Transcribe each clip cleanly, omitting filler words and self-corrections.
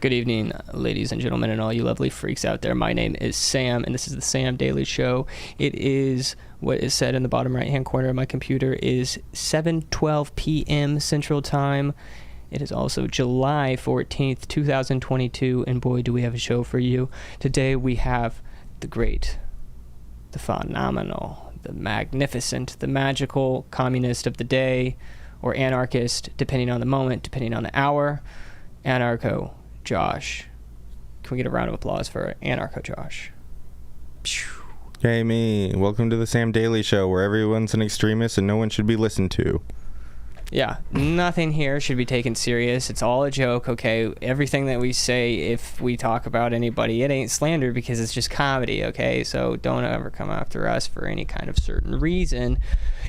Good evening, ladies and gentlemen, and all you lovely freaks out there. My name is Sam, and this is the Sam Daily Show. It is, what is said in the bottom right-hand corner of my computer, is 7:12 p.m. Central Time. It is also July 14th, 2022, and boy, do we have a show for you. Today we have the great, the phenomenal, the magnificent, the magical communist of the day, or anarchist, depending on the moment, depending on the hour, Anarcho Josh. Can we get a round of applause for Anarcho Josh? Hey, me. Welcome to the Sam Daily Show, where everyone's an extremist and no one should be listened to. Yeah, nothing here should be taken serious. It's all a joke, okay? Everything that we say, if we talk about anybody, it ain't slander because it's just comedy, okay? So don't ever come after us for any kind of certain reason.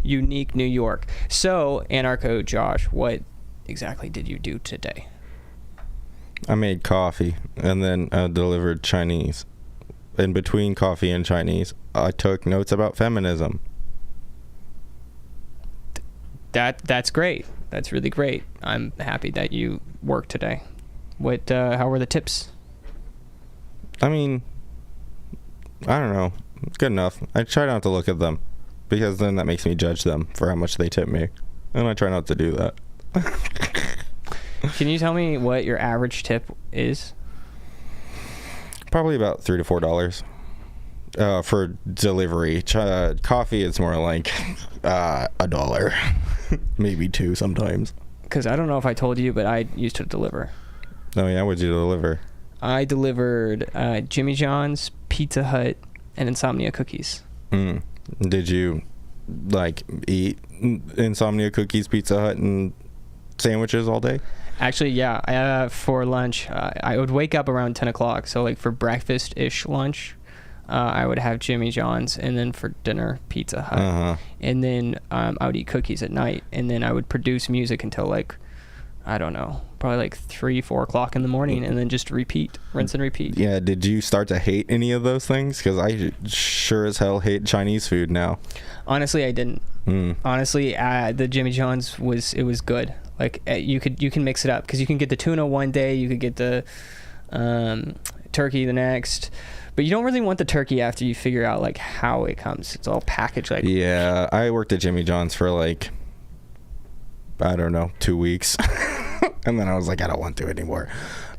Unique New York. So, Anarcho Josh, what exactly did you do today? I made coffee and then delivered Chinese. In between coffee and Chinese, I took notes about feminism. That's great. That's really great. I'm happy that you worked today. How were the tips? I mean, I don't know. Good enough. I try not to look at them because then that makes me judge them for how much they tip me. And I try not to do that. Can you tell me what your average tip is? Probably about $3 to $4 for delivery. Coffee, it's more like $1, maybe $2 sometimes. Because I don't know if I told you, but I used to deliver. Oh yeah, what'd you deliver? I delivered Jimmy John's, Pizza Hut, and Insomnia cookies. Did you eat Insomnia cookies, Pizza Hut, and sandwiches all day? Actually, yeah. For lunch, I would wake up around 10 o'clock. So, for breakfast-ish lunch, I would have Jimmy John's. And then for dinner, Pizza Hut. Uh-huh. And then I would eat cookies at night. And then I would produce music until, I don't know, probably 3, 4 o'clock in the morning. And then just repeat, rinse and repeat. Yeah, did you start to hate any of those things? Because I sure as hell hate Chinese food now. Honestly, I didn't. Honestly, the Jimmy John's was good. You can mix it up because you can get the tuna one day, you could get the turkey the next, but you don't really want the turkey after you figure out how it comes. It's all packaged Yeah, I worked at Jimmy John's for I don't know, 2 weeks, and then I was like, I don't want to anymore.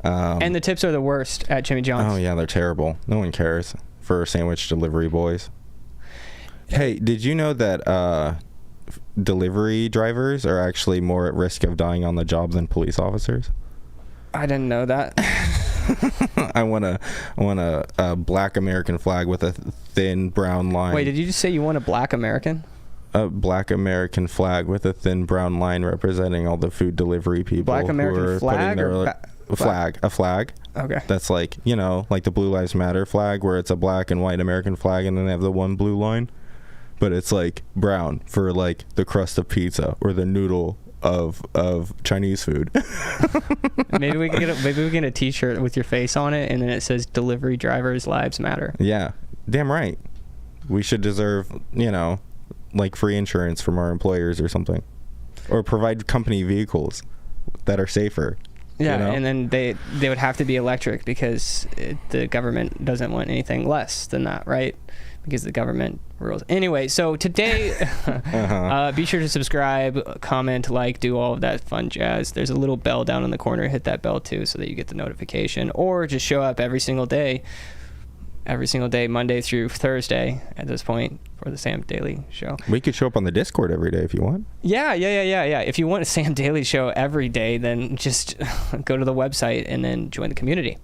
And the tips are the worst at Jimmy John's. Oh yeah, they're terrible. No one cares for sandwich delivery boys. Hey, did you know that delivery drivers are actually more at risk of dying on the job than police officers? I didn't know that. I want a black American flag with a thin brown line. Wait, did you just say you want a black American? A black American flag with a thin brown line representing all the food delivery people. Black American flag or a flag. Okay. That's like the Blue Lives Matter flag where it's a black and white American flag and then they have the one blue line. But it's brown for the crust of pizza or the noodle of Chinese food. maybe we can get a T-shirt with your face on it, and then it says "Delivery Drivers' Lives Matter." Yeah, damn right. We should deserve free insurance from our employers or something, or provide company vehicles that are safer. Yeah, and then they would have to be electric because the government doesn't want anything less than that, right? Because the government rules. Anyway, so today, be sure to subscribe, comment, do all of that fun jazz. There's a little bell down in the corner. Hit that bell, too, so that you get the notification. Or just show up every single day, Monday through Thursday at this point, for the Sam Daily Show. We could show up on the Discord every day if you want. Yeah. If you want a Sam Daily Show every day, then just go to the website and then join the community.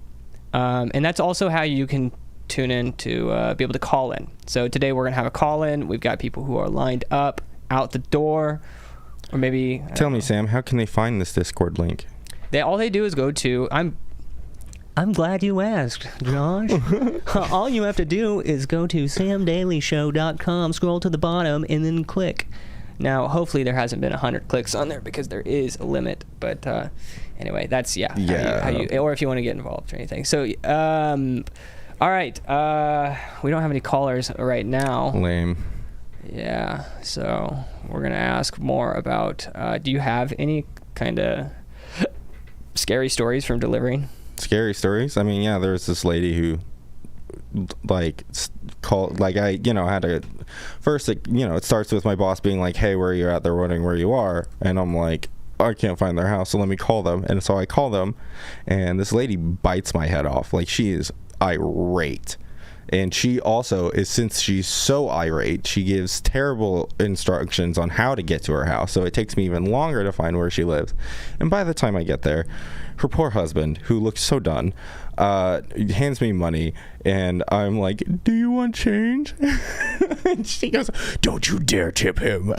And that's also how you can tune in to be able to call in. So today we're going to have a call in. We've got people who are lined up out the door, or maybe... Tell me, Sam, how can they find this Discord link? All they do is go to... I'm glad you asked, Josh. All you have to do is go to samdailyshow.com, scroll to the bottom, and then click. Now, hopefully there hasn't been 100 clicks on there because there is a limit. But anyway, that's, how you, or if you want to get involved or anything. So, all right. We don't have any callers right now. Lame. Yeah, so we're going to ask more about, do you have any kind of scary stories from delivering? Scary stories. I mean, yeah, there was this lady who like called, like I, had to first, it starts with my boss being like, hey, where are you at? They're wondering where you are. And I'm like, I can't find their house, so let me call them. And so I call them, and this lady bites my head off. Like, she is irate. And she also is, since she's so irate, she gives terrible instructions on how to get to her house. So it takes me even longer to find where she lives. And by the time I get there, her poor husband, who looks so done, hands me money, and I'm like, do you want change? And she goes, don't you dare tip him.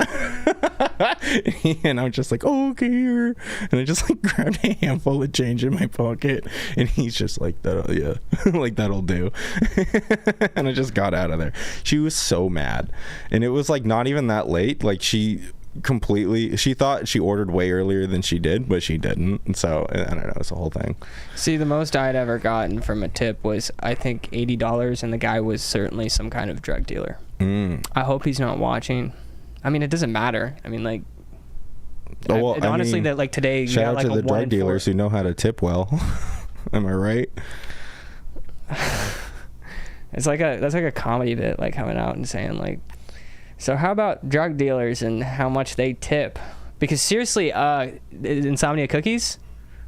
And I'm just like, oh, okay, here. And I just like grabbed a handful of change in my pocket, and he's just like, yeah, like, that'll do. And I just got out of there. She was so mad, and it was like not even that late. Like, she thought she ordered way earlier than she did, but she didn't. And so I don't know, it's the whole thing. See, the most I'd ever gotten from a tip was, I think, $80, and the guy was certainly some kind of drug dealer. I hope he's not watching. I mean, it doesn't matter. I mean, like, honestly, that like today, shout out to the drug dealers who know how to tip well. Am I right? That's like a comedy bit, like coming out and saying like, so how about drug dealers and how much they tip? Because seriously, Insomnia Cookies,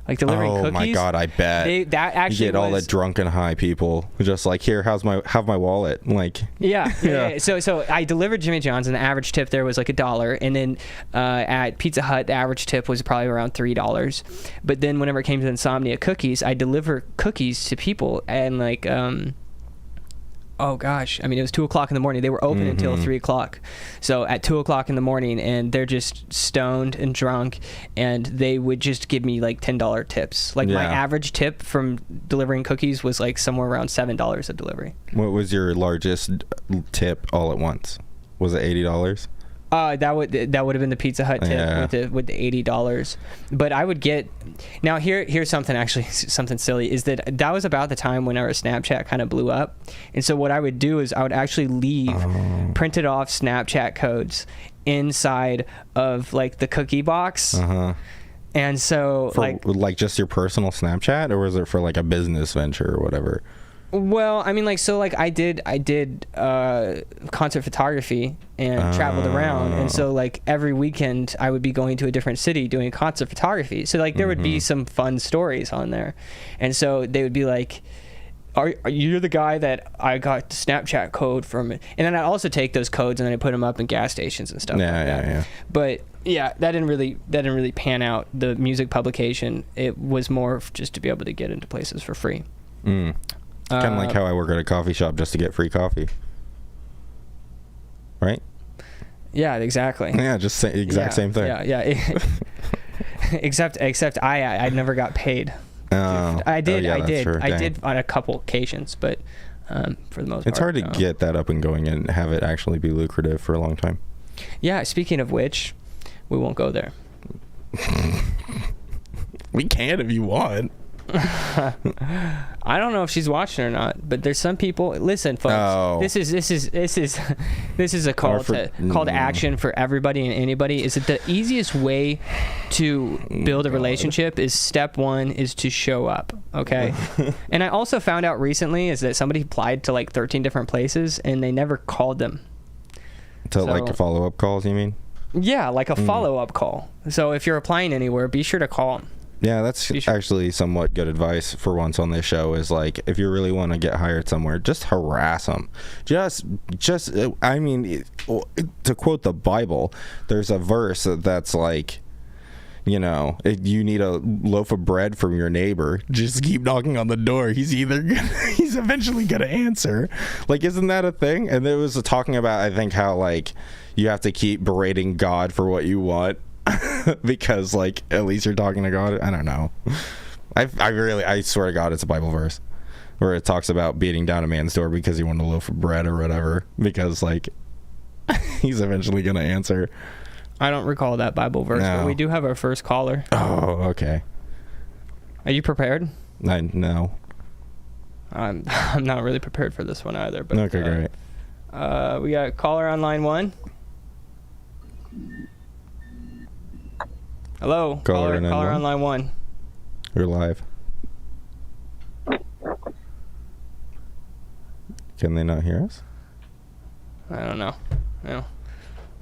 like delivering cookies. Oh my God, I bet. That actually, you get all the drunken high people just like, here, have my wallet. Like, yeah. So I delivered Jimmy John's, and the average tip there was like $1, and then at Pizza Hut the average tip was probably around $3. But then whenever it came to Insomnia Cookies, I deliver cookies to people, and like oh gosh, I mean, it was 2:00 in the morning. They were open until 3:00. So at 2:00 in the morning, and they're just stoned and drunk, and they would just give me like $10 tips. Like my average tip from delivering cookies was like somewhere around $7 a delivery. What was your largest tip all at once? Was it $80? That would have been the Pizza Hut tip with the $80. But I would get, now here's something, actually something silly, is that was about the time when our Snapchat kind of blew up. And so what I would do is I would actually leave printed off Snapchat codes inside of like the cookie box. And so for, like just your personal Snapchat, or was it for like a business venture or whatever? Well, I mean, like, so like I did concert photography and traveled around, and so like every weekend I would be going to a different city doing concert photography. So like there would be some fun stories on there, and so they would be like, are you the guy that I got the Snapchat code from? And then I also take those codes and then I put them up in gas stations and stuff like that. Yeah. But yeah, that didn't really pan out. The music publication, it was more just to be able to get into places for free. Kind of like how I work at a coffee shop just to get free coffee, right? Yeah, exactly. Yeah, just same thing. Yeah. except I never got paid. I did on a couple occasions, but for the most part, it's hard to get that up and going and have it actually be lucrative for a long time. Yeah. Speaking of which, we won't go there. We can if you want. I don't know if she's watching or not, but there's some people. Listen, folks, this is a call to action for everybody and anybody. Is that the easiest way to build a relationship? Is step one is to show up, okay? And I also found out recently is that somebody applied to like 13 different places and they never called them. Like follow-up calls, you mean? Yeah, like a follow-up call. So if you're applying anywhere, be sure to call them. Yeah, that's actually somewhat good advice for once on this show, is like, if you really want to get hired somewhere, just harass them. I mean, to quote the Bible, there's a verse that's like, if you need a loaf of bread from your neighbor, just keep knocking on the door. He's eventually going to answer. Like, isn't that a thing? And there was talking about, I think, how like you have to keep berating God for what you want. Because like at least you're talking to God. I don't know. I swear to God, it's a Bible verse where it talks about beating down a man's door because he wanted a loaf of bread or whatever, because like he's eventually gonna answer. I don't recall that Bible verse, but we do have our first caller. Oh, okay. Are you prepared? No. I'm not really prepared for this one either. But okay, great. We got a caller on line 1. Hello, caller on line 1. You're live. Can they not hear us? I don't know. No.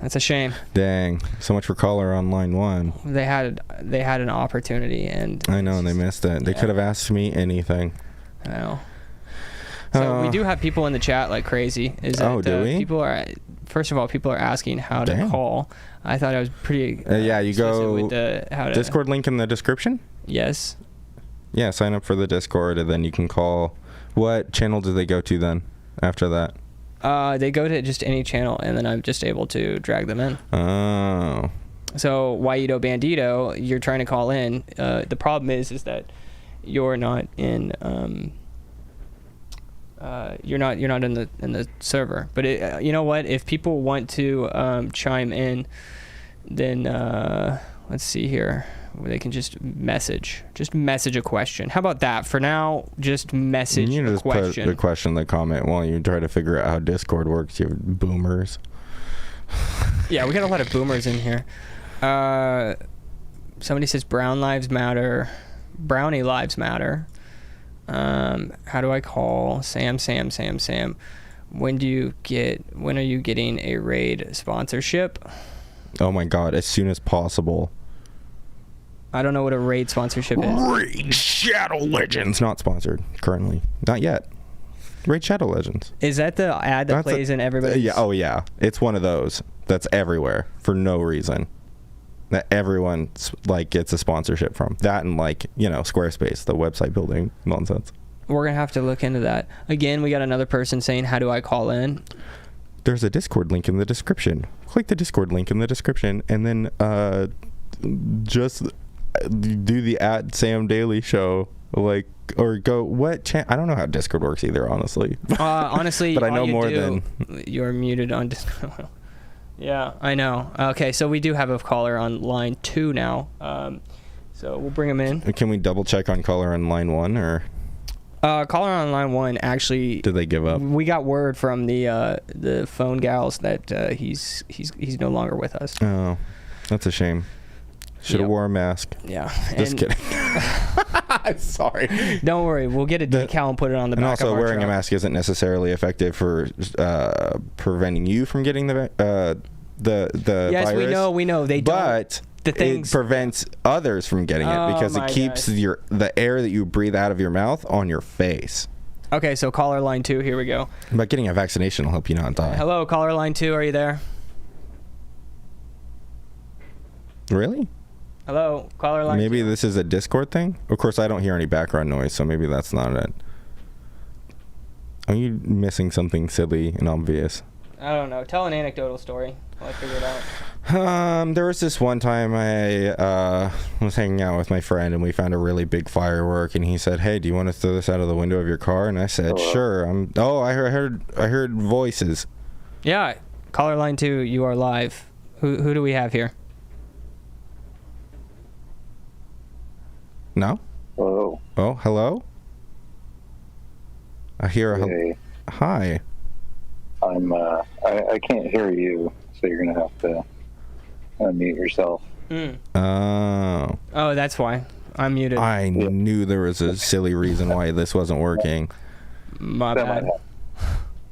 That's a shame. Dang. So much for caller on line 1. They had an opportunity, and I know, and they missed it. They could have asked me anything. I know. So we do have people in the chat like crazy. Do we? First of all, people are asking how to call. I thought I was pretty. You go with how to, Discord link in the description. Yes. Yeah, sign up for the Discord, and then you can call. What channel do they go to then after that? They go to just any channel, and then I'm just able to drag them in. Oh. So, Waido Bandito, you're trying to call in. The problem is that you're not in. You're not in the server. But you know what? If people want to chime in, then let's see here. They can just message a question. How about that? For now, just message a question. You just put the question in the comment while you try to figure out how Discord works, you boomers. Yeah, we got a lot of boomers in here. Somebody says Brown Lives Matter. Brownie Lives Matter. How do I call Sam? When are you getting a raid sponsorship? Oh my god, as soon as possible. I don't know what a raid sponsorship is. Raid Shadow Legends. Not sponsored currently. Not yet. Raid Shadow Legends. Is that the ad that plays in everybody's? Yeah. Oh yeah. It's one of those that's everywhere for no reason. That everyone like gets a sponsorship from. That and Squarespace, the website building nonsense. We're gonna have to look into that. Again, we got another person saying, "How do I call in?" There's a Discord link in the description. Click the Discord link in the description, and then just do the @SamDailyShow, or go what I don't know how Discord works either, honestly. Honestly, but I know more than you're muted on Discord. Yeah, I know. Okay, so we do have a caller on line 2 now. So we'll bring him in. Can we double check on caller on line 1 or? Caller on line 1 actually. Did they give up? We got word from the phone gals that he's no longer with us. Oh, that's a shame. Should have wore a mask. Yeah. Just kidding. Sorry. Don't worry. We'll get a decal and put it on the back of our truck. And also, wearing a mask isn't necessarily effective for preventing you from getting the yes, virus. we know. They don't. But it prevents others from getting it because it keeps the air that you breathe out of your mouth on your face. Okay, so caller line 2. Here we go. But getting a vaccination will help you not die. Hello, caller line 2. Are you there? Really? Hello, caller line 2. Maybe this is a Discord thing? Of course, I don't hear any background noise, so maybe that's not it. Are you missing something silly and obvious? I don't know. Tell an anecdotal story while I figure it out. There was this one time I was hanging out with my friend, and we found a really big firework, and he said, "Hey, do you want to throw this out of the window of your car?" And I said, "Sure." I heard voices. Yeah, caller line 2, you are live. Who do we have here? No? Hello. Oh, hello? I hear a hi. I can't hear you, so you're gonna have to unmute yourself. Oh, that's why. I'm muted. I knew there was a silly reason why this wasn't working. My bad.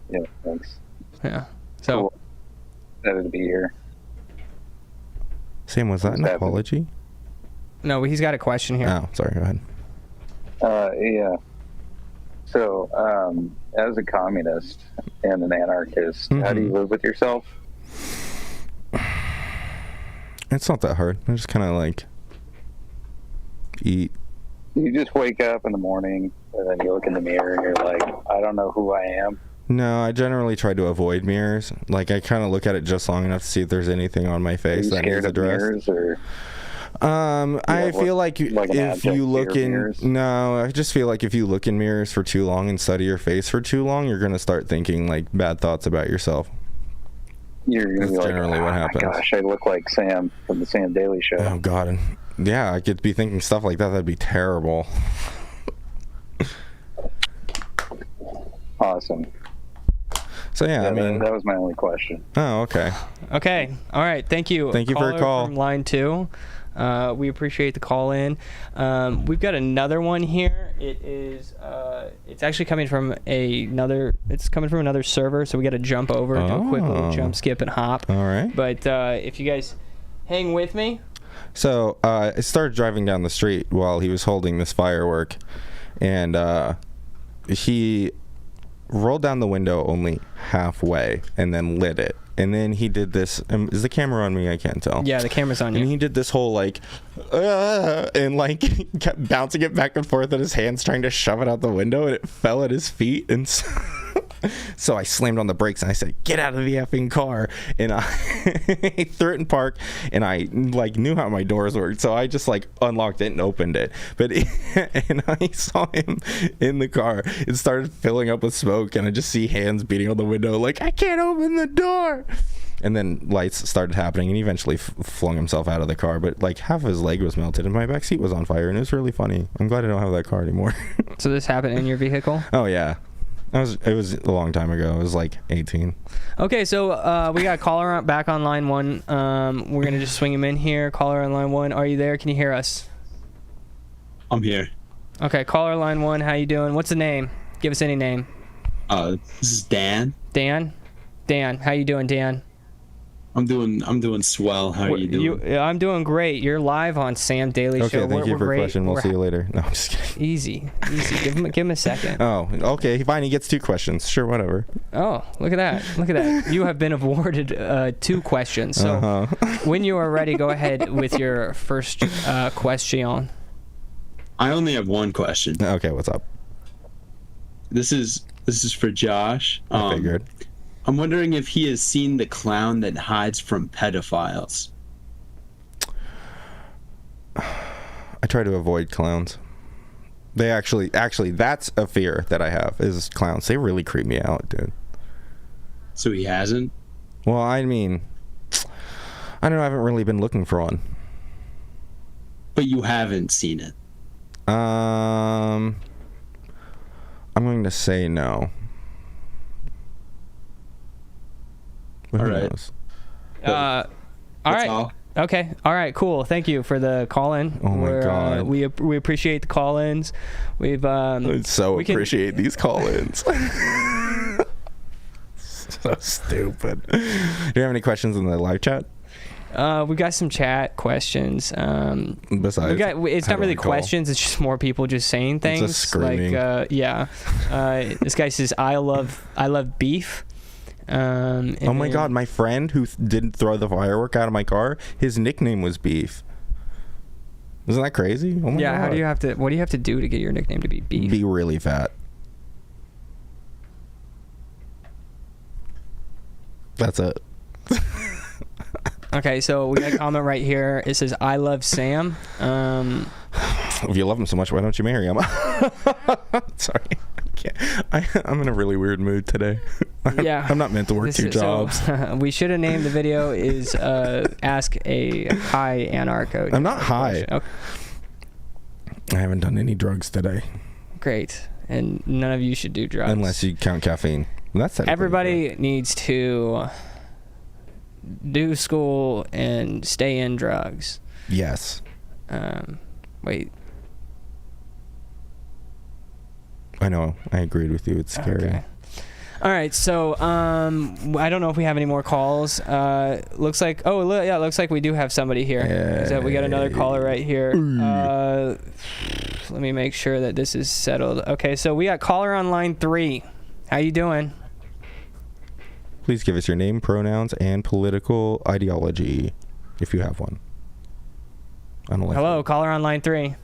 Yeah, thanks. Yeah. So. Cool. Excited to be here. Sam, was that an apology? No, he's got a question here. Oh, sorry. Go ahead. Yeah. So, as a communist and an anarchist, how do you live with yourself? It's not that hard. I just kind of eat. You just wake up in the morning and then you look in the mirror and you're like, I don't know who I am. No, I generally try to avoid mirrors. I kind of look at it just long enough to see if there's anything on my face that needs addressed. Mirrors, or I feel like if you look in mirrors? No, I just feel like if you look in mirrors for too long and study your face for too long, you're gonna start thinking bad thoughts about yourself. That's generally what happens. Gosh, I look like Sam from the Sam Daily Show. Oh God, and yeah, I could be thinking stuff like that. That'd be terrible. Awesome. So yeah, I mean, that was my only question. Oh, okay. Okay. All right. Thank you. Thank you for your call. From line 2. We appreciate the call in. We've got another one here. It is. It's actually coming from another. It's coming from another server, so we got to jump over, do a quick little jump, skip, and hop. All right. But if you guys hang with me. So I started driving down the street while he was holding this firework, and he rolled down the window only halfway and then lit it. And then he did this. Is the camera on me? I can't tell. Yeah, the camera's on you. And he did this whole like, and like kept bouncing it back and forth in his hands, trying to shove it out the window, and it fell at his feet. And so I slammed on the brakes and I said, "Get out of the effing car!" And I threw it in park, and I like knew how my doors worked, so I just like unlocked it and opened it. But and I saw him in the car. It started filling up with smoke, and I just see hands beating on the window, like, "I can't open the door." And then lights started happening, and he eventually flung himself out of the car. But like half of his leg was melted, and my back seat was on fire, and it was really funny. I'm glad I don't have that car anymore. So this happened in your vehicle? Oh yeah. It was a long time ago. It was like 18. Okay, so we got caller back on line 1. We're going to just swing him in here. Caller on line 1. Are you there? Can you hear us? I'm here. Okay, caller line 1. How you doing? What's the name? Give us any name. This is Dan. Dan? Dan. How you doing, Dan? I'm doing swell. How are you doing? I'm doing great. You're live on Sam Daily Show. Okay, thank you for great. question. We'll see you later. No, I'm just kidding. Easy. Give him a second. Oh, okay. Fine. He gets 2 questions. Sure, whatever. Oh, look at that. You have been awarded 2 questions. So when you are ready, go ahead with your first question. I only have one question. Okay, what's up? This is for Josh. I figured. I'm wondering if he has seen the clown that hides from pedophiles. I try to avoid clowns. They actually, that's a fear that I have, is clowns. They really creep me out, dude. So he hasn't? Well, I mean, I don't know. I haven't really been looking for one. But you haven't seen it? I'm going to say no. But all who right. knows? All right. All. Okay. All right. Cool. Thank you for the call in. Oh my God. We appreciate the call ins. We've I so appreciate these call ins. So stupid. Do you have any questions in the live chat? We got some chat questions. Besides, it's not really questions. It's just more people just saying things. It's just screaming. Like, this guy says, "I love beef." Oh my God, my friend who didn't throw the firework out of my car, his nickname was Beef. Isn't that crazy? Oh my God. What do you have to do to get your nickname to be Beef? Be really fat. That's it. Okay, so we got a comment right here. It says, "I love Sam." If you love him so much, why don't you marry him? Sorry. I'm in a really weird mood today. Yeah. I'm not meant to work 2 jobs. So, we should have named the video is Ask a High Anarcho. I'm not high. Okay. I haven't done any drugs today. Great. And none of you should do drugs. Unless you count caffeine. That's everybody needs to do school and stay in drugs. Yes. Wait. I know. I agreed with you. It's scary. Okay. All right. So I don't know if we have any more calls. Looks like looks like we do have somebody here. So we got another caller right here. Let me make sure that this is settled. Okay. So we got caller on line 3. How you doing? Please give us your name, pronouns, and political ideology, if you have one. Hello, caller on line 3.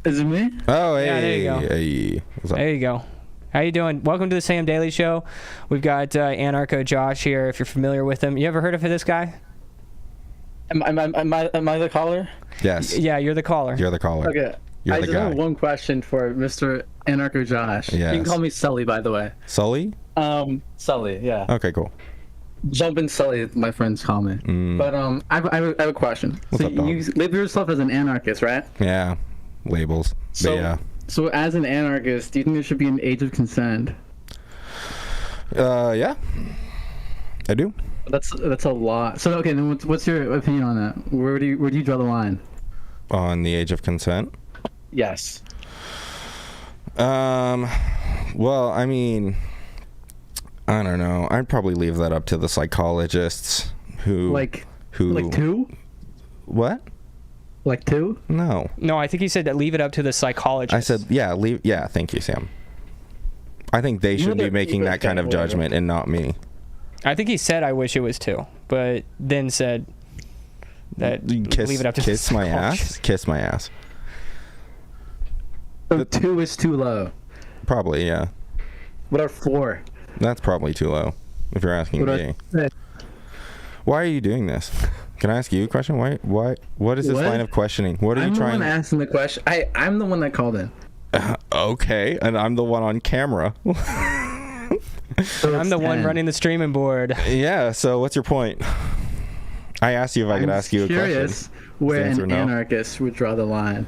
Is it me? Oh, hey. Yeah, there you go. Hey. What's up? There you go. How you doing? Welcome to the Sam Daily Show. We've got Anarcho Josh here, if you're familiar with him. You ever heard of this guy? Am I the caller? Yes. Yeah, you're the caller. You're the caller. Okay. You're I the just guy. have one question for Mr. Anarcho Josh. Yes. You can call me Sully, by the way. Sully? Sully, yeah. Okay, cool. Jumpin' Sully, my friends call me. But I have a question. What's so up, dog? you label yourself as an anarchist, right? Yeah. Labels. So, but yeah. So as an anarchist, do you think there should be an age of consent? Yeah. I do. That's a lot. So okay, then what's your opinion on that? Where do you draw the line? On the age of consent? Yes. Well, I mean, I don't know. I'd probably leave that up to the psychologists who... Like 2? What? Like 2? No. No, I think he said that leave it up to the psychologist. I said, yeah, leave. Yeah, thank you, Sam. I think they should be making that kind of judgment and not me. I think he said I wish it was 2, but then said that leave it up to the kiss my psychologist. ass. Kiss my ass. So 2 is too low. Probably, yeah. What are 4? That's probably too low, if you're asking me. Why are you doing this? Can I ask you a question? Why? What is this line of questioning? What are you trying? I'm the one asking the question. I'm the one that called in. Okay, and I'm the one on camera. So I'm the one running the streaming board. Yeah, so what's your point? I asked you if I could ask you a question. I'm curious where an anarchist would draw the line.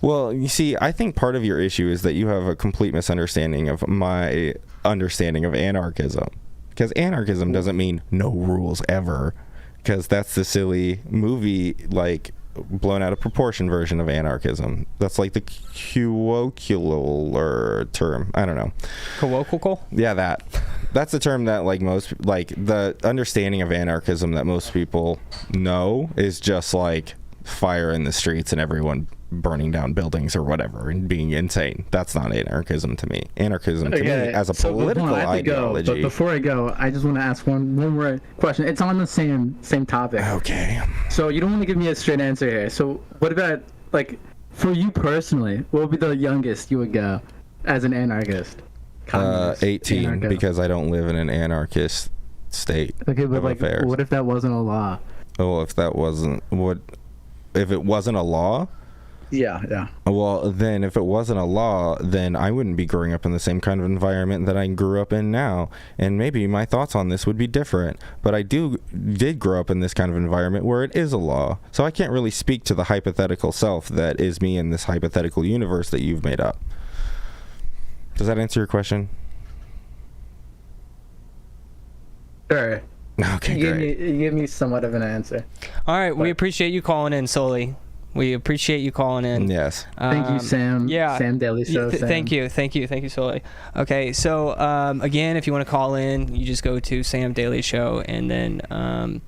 Well, you see, I think part of your issue is that you have a complete misunderstanding of my understanding of anarchism. Because anarchism doesn't mean no rules ever. Because that's the silly movie, like, blown out of proportion version of anarchism. That's like the colloquial term. I don't know. Colloquial? Yeah, that's the term that, like, the understanding of anarchism that most people know is just like fire in the streets and everyone burning down buildings or whatever and being insane. That's not anarchism to me. Anarchism to me as a political ideology. But before I go, I just want to ask one more question. It's on the same topic. Okay. So you don't want to give me a straight answer here. So what about, like, for you personally, what would be the youngest you would go as an anarchist? 18, anarcho. because I don't live in an anarchist state. Okay, but like, affairs. what if that wasn't a law? Oh, if it wasn't a law? Yeah. Well, then if it wasn't a law, then I wouldn't be growing up in the same kind of environment that I grew up in now. And maybe my thoughts on this would be different. But I did grow up in this kind of environment where it is a law. So I can't really speak to the hypothetical self that is me in this hypothetical universe that you've made up. Does that answer your question? Sure. Okay, great. You gave me somewhat of an answer. All right, we appreciate you calling in, Sully. We appreciate you calling in. Yes. Thank you, Sam. Yeah. Sam Daily Show. Sam. Thank you, Sully. Okay, so again, if you want to call in, you just go to Sam Daily Show and then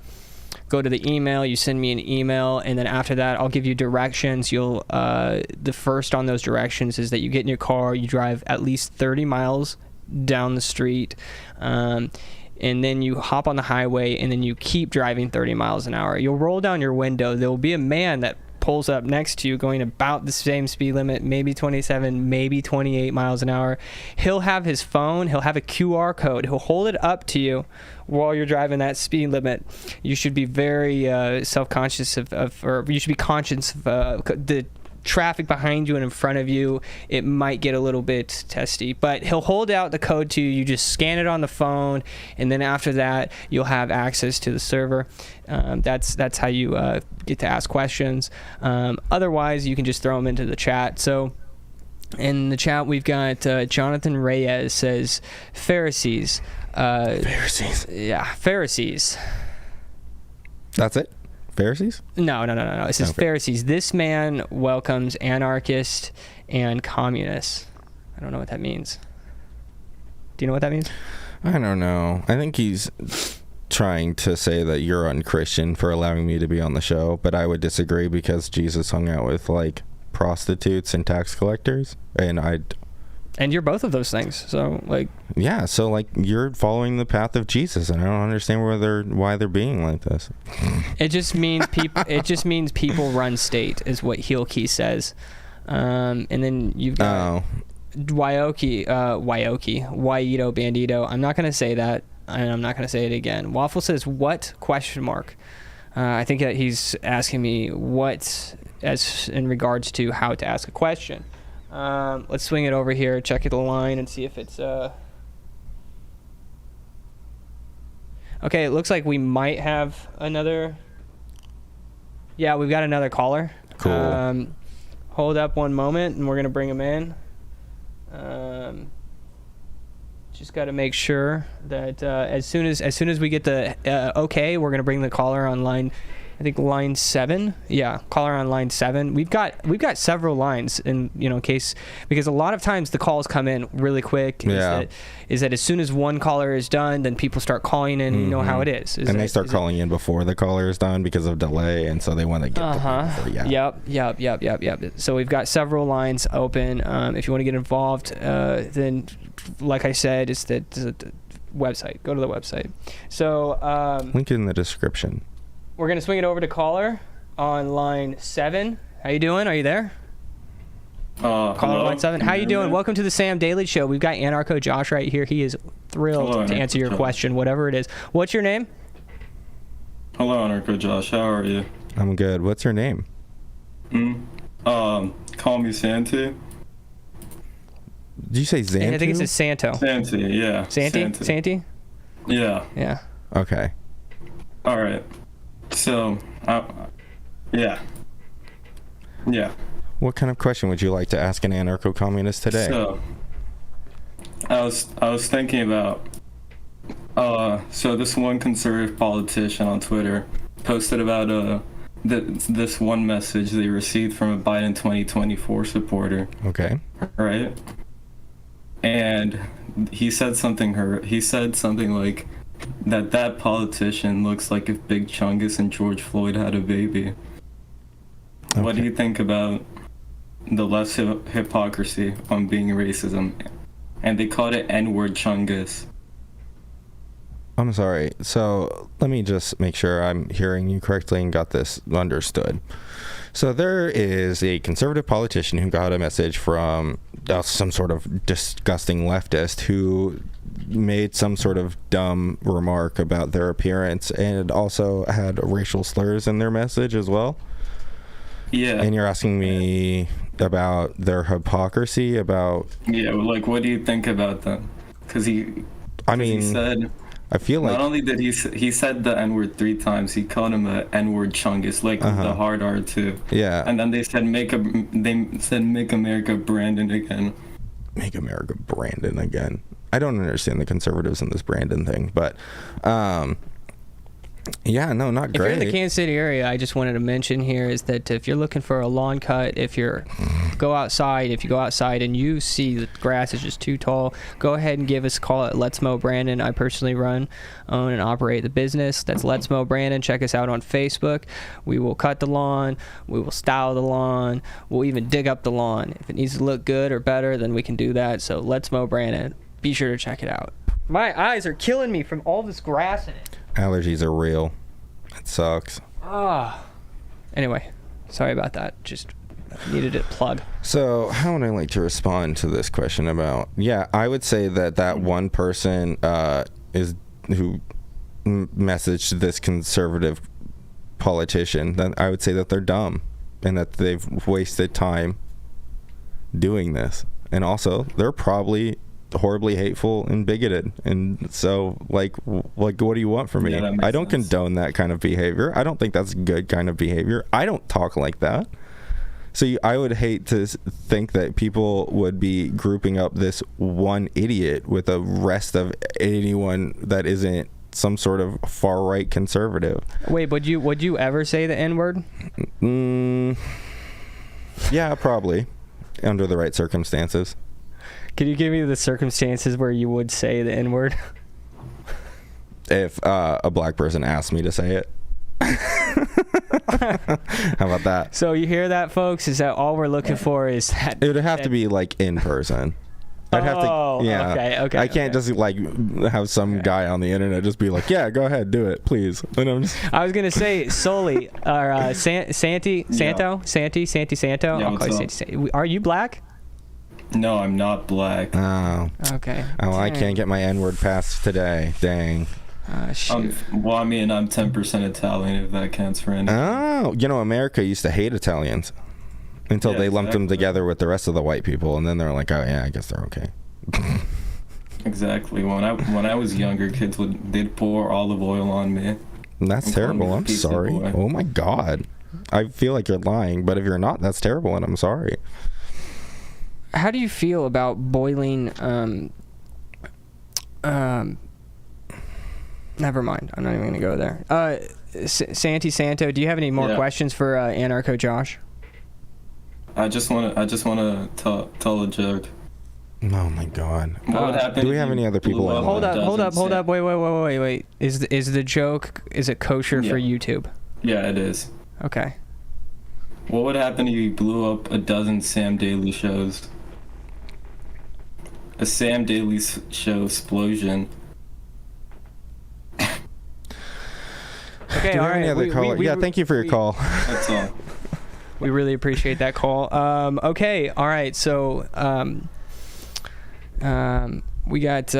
go to the email. You send me an email, and then after that, I'll give you directions. The first on those directions is that you get in your car, you drive at least 30 miles down the street. And then you hop on the highway, and then you keep driving 30 miles an hour. You'll roll down your window. There will be a man that pulls up next to you going about the same speed limit, maybe 27, maybe 28 miles an hour. He'll have his phone. He'll have a QR code. He'll hold it up to you while you're driving that speed limit. You should be very self-conscious or you should be conscious of the traffic behind you and in front of you. It might get a little bit testy, but he'll hold out the code to you. You just scan it on the phone, and then after that, you'll have access to the server. That's how you get to ask questions. Otherwise, you can just throw them into the chat. So in the chat, we've got Jonathan Reyes says Pharisees. Pharisees. Yeah, Pharisees. That's it? Pharisees? No. It says Pharisees. This man welcomes anarchists and communists. I don't know what that means. Do you know what that means? I don't know. I think he's trying to say that you're unchristian for allowing me to be on the show, but I would disagree because Jesus hung out with, like, prostitutes and tax collectors, and you're both of those things, so, like... Yeah, so, like, you're following the path of Jesus, and I don't understand why they're being like this. It just means people run state, is what Heelkey says. And then you've got Waioki, Waito Bandito. I'm not going to say that, and I'm not going to say it again. Waffle says, what? ? I think that he's asking me what, as in regards to how to ask a question. Let's swing it over here, check the line, and see if it's... Okay, it looks like we might have another... Yeah, we've got another caller. Cool. Hold up one moment, and we're going to bring him in. Just got to make sure that as soon as we get the okay, we're gonna bring the caller on line. I think line 7. Yeah, caller on line 7. We've got several lines in case, because a lot of times the calls come in really quick. Yeah. Is that as soon as one caller is done, then people start calling in. You know how it is. They start calling in before the caller is done because of delay, and so they want to get Yep. So we've got several lines open. If you want to get involved, then like I said, it's the website. Go to the website. So link in the description. We're going to swing it over to caller on line 7. How you doing? Are you there? Caller Hello? line 7. How you doing? Welcome to the Sam Daily Show. We've got Anarcho Josh right here. He is thrilled to answer your question, whatever it is. What's your name? Hello, Anarcho Josh. How are you? I'm good. What's your name? Call me Santi. Did you say Xantu? I think it's a Santo. Santi, yeah. Santi? Yeah. Yeah. Okay. All right. So, yeah. What kind of question would you like to ask an anarcho-communist today? So, I was thinking about, so this one conservative politician on Twitter posted about this one message they received from a Biden 2024 supporter. Okay. Right? And he said something like that politician looks like if Big Chungus and George Floyd had a baby. Okay. What do you think about the less hypocrisy on being racism? And they called it N-word Chungus. I'm sorry. So let me just make sure I'm hearing you correctly and got this understood. So there is a conservative politician who got a message from some sort of disgusting leftist who made some sort of dumb remark about their appearance and also had racial slurs in their message as well. Yeah. And you're asking me about their hypocrisy, about... Yeah, like, what do you think about them? Because he said... I feel like... Not only did he said the N-word 3 times, he called him a N-word Chungus, like the hard R too. Yeah. And then they said make America Brandon again. Make America Brandon again. I don't understand the conservatives in this Brandon thing, but yeah, no, not great. If you're in the Kansas City area, I just wanted to mention here is that if you're looking for a lawn cut, if you go outside and you see the grass is just too tall, go ahead and give us a call at Let's Mow Brandon. I personally own and operate the business. That's Let's Mow Brandon. Check us out on Facebook. We will cut the lawn. We will style the lawn. We'll even dig up the lawn. If it needs to look good or better, then we can do that. So Let's Mow Brandon. Be sure to check it out. My eyes are killing me from all this grass in it. Allergies are real. It sucks. Anyway, sorry about that. Just needed a plug. So how would I like to respond to this question about... Yeah, I would say that one person who messaged this conservative politician, then I would say that they're dumb and that they've wasted time doing this. And also, they're probably horribly hateful and bigoted, and so like what do you want from me? I don't condone that kind of behavior. I don't think that's good kind of behavior. I don't talk like that. So I would hate to think that people would be grouping up this one idiot with the rest of anyone that isn't some sort of far right conservative. Wait, would you ever say the N-word? Yeah, probably under the right circumstances. Can you give me the circumstances where you would say the N-word? If a black person asked me to say it. How about that? So you hear that, folks? Is that all we're looking for is that... It would have to be like in person. I'd have to, yeah. Okay. I can't just like have some guy on the internet just be like, yeah, go ahead, do it, please. And I was gonna say Soli or Santo. Yeah, I'll call you Santi. Are you black? No, I'm not black. Oh. Okay. Oh, dang. I can't get my N-word passed today. Dang. Shoot. Well, I mean, I'm 10% Italian, if that counts for anything. Oh, America used to hate Italians until they lumped them together with the rest of the white people, and then they're like, oh yeah, I guess they're okay. Exactly. When I was younger, kids they'd pour olive oil on me. That's terrible. I'm sorry. Boy. Oh my God. I feel like you're lying, but if you're not, that's terrible, and I'm sorry. How do you feel about boiling Never mind. I'm not even gonna go there. Santi Santo, do you have any more questions for Anarcho Josh? I just wanna tell a joke. Oh my God. What would happen? Do we have any other people on? Hold up. Wait. Is the joke, is it kosher for YouTube? Yeah, it is. Okay. What would happen if you blew up a dozen Sam Daly shows? A Sam Daly show explosion. Okay, all right. Yeah, thank you for your call. That's all. We really appreciate that call. Okay, all right. So, we got.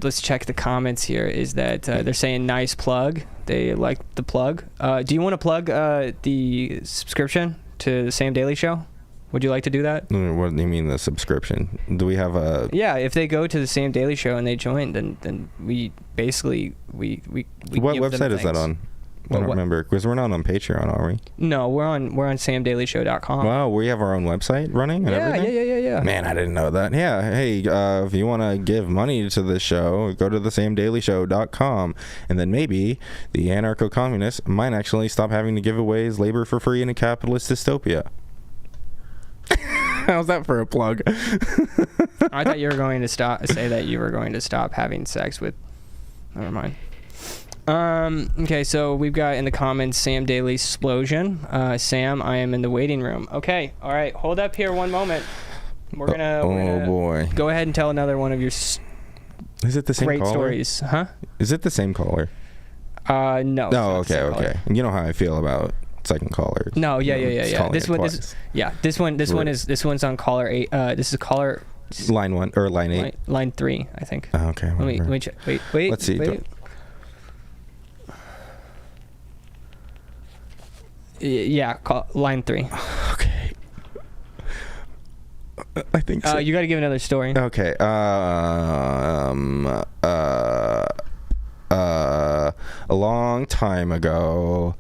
Let's check the comments here. Is that they're saying nice plug? They like the plug. Do you want to plug the subscription to the Sam Daly Show? Would you like to do that? What do you mean the subscription? Do we have a? Yeah, if they go to the Sam Daly Show and they join, then we basically we What give them website is that on? I don't remember, because we're not on Patreon, are we? No, we're on samdailyshow.com. Wow, we have our own website running and everything? Yeah. Man, I didn't know that. Yeah, hey, if you want to give money to this show, go to the samdailyshow.com, and then maybe the anarcho-communists might actually stop having to give away his labor for free in a capitalist dystopia. How's that for a plug? I thought you were going to say that you were going to stop having sex with... Never mind. Okay, so we've got in the comments Sam Daly explosion. Sam, I am in the waiting room. Okay, all right, hold up here one moment. We're gonna boy, go ahead and tell another one of your is it the same great caller? Stories, huh? Is it the same caller? No. Oh, okay. You know how I feel about second caller. No, yeah. This one's on caller 8. This is caller line 1 or line 8. Line 3, I think. Oh, okay. Let me check. Wait. Let's see. Yeah, line 3. Okay. I think so. You got to give another story. Okay. A long time ago,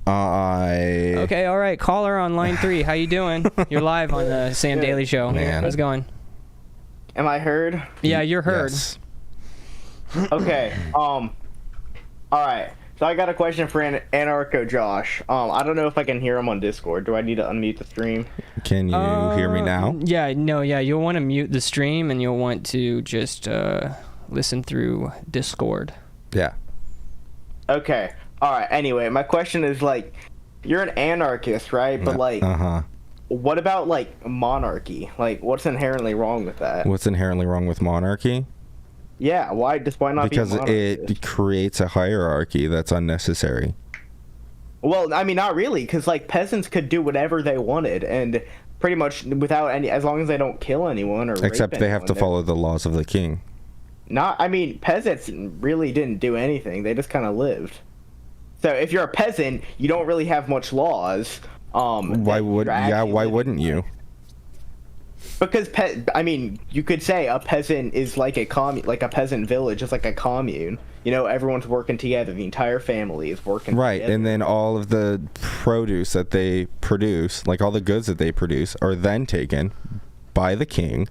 Okay, all right. Caller on line 3. How you doing? You're live on the Sam Daly Show. Man. How's it going? Am I heard? Yeah, you're heard. Yes. Okay. All right. So I got a question for Anarcho Josh. I don't know if I can hear him on Discord. Do I need to unmute the stream? Can you hear me now? Yeah. You'll want to mute the stream and you'll want to just listen through Discord. Yeah. Okay. All right. Anyway, my question is like, you're an anarchist, right? But like, what about like monarchy? Like, what's inherently wrong with that? What's inherently wrong with monarchy? Yeah, why not because be a monarchist? it creates a hierarchy that's unnecessary. Well, I mean, not really, because like peasants could do whatever they wanted, and pretty much without any, as long as they don't kill anyone or except rape they have to anyone, follow the laws of the king. I mean, peasants really didn't do anything; they just kind of lived. So if you're a peasant, you don't really have much laws. Why wouldn't you? Because I mean, you could say a peasant is like a peasant village is like a commune. You know, everyone's working together. The entire family is working right, together. And then all of the produce that they produce, like all the goods that they produce, are then taken by the king,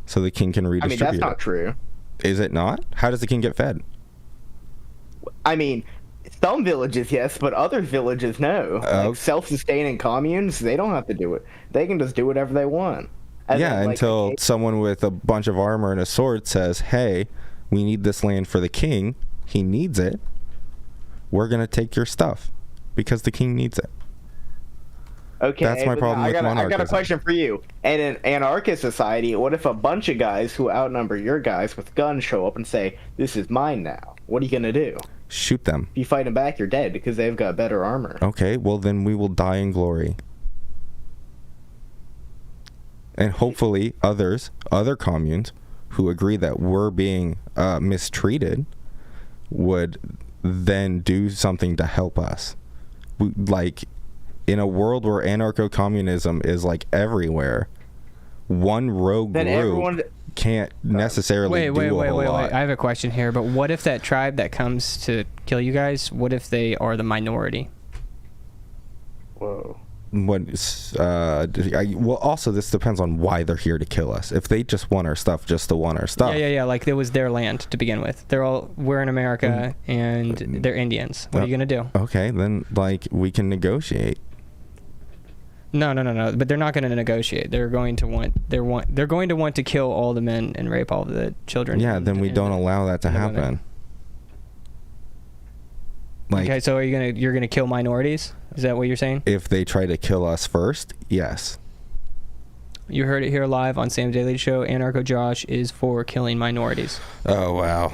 so the king can redistribute. I mean, that's not true. Is it not? How does the king get fed? I mean, some villages, yes, but other villages, no. Like self-sustaining communes, they don't have to do it. They can just do whatever they want. Until someone with a bunch of armor and a sword says, hey, we need this land for the king. He needs it. We're going to take your stuff because the king needs it. Okay, that's my problem with monarchism. I got a question for you. In an anarchist society, what if a bunch of guys who outnumber your guys with guns show up and say, this is mine now? What are you going to do? Shoot them. If you fight them back, you're dead because they've got better armor. Okay, well then we will die in glory. And hopefully other communes who agree that we're being mistreated would then do something to help us. Like, in a world where anarcho-communism is like everywhere, one rogue group can't necessarily do a whole lot. I have a question here, but what if that tribe that comes to kill you guys, what if they are the minority? Whoa. well, also this depends on why they're here to kill us. If they just want our stuff just to want our stuff. Yeah. Like it was their land to begin with. We're in America and they're Indians. What are you gonna do? Okay, then like we can negotiate. No. But they're not going to negotiate. They're going to want to kill all the men and rape all the children. Yeah, then we don't allow that to happen. Like, okay, so you're gonna kill minorities? Is that what you're saying? If they try to kill us first, yes. You heard it here live on Sam Daily Show. Anarcho Josh is for killing minorities. Oh wow.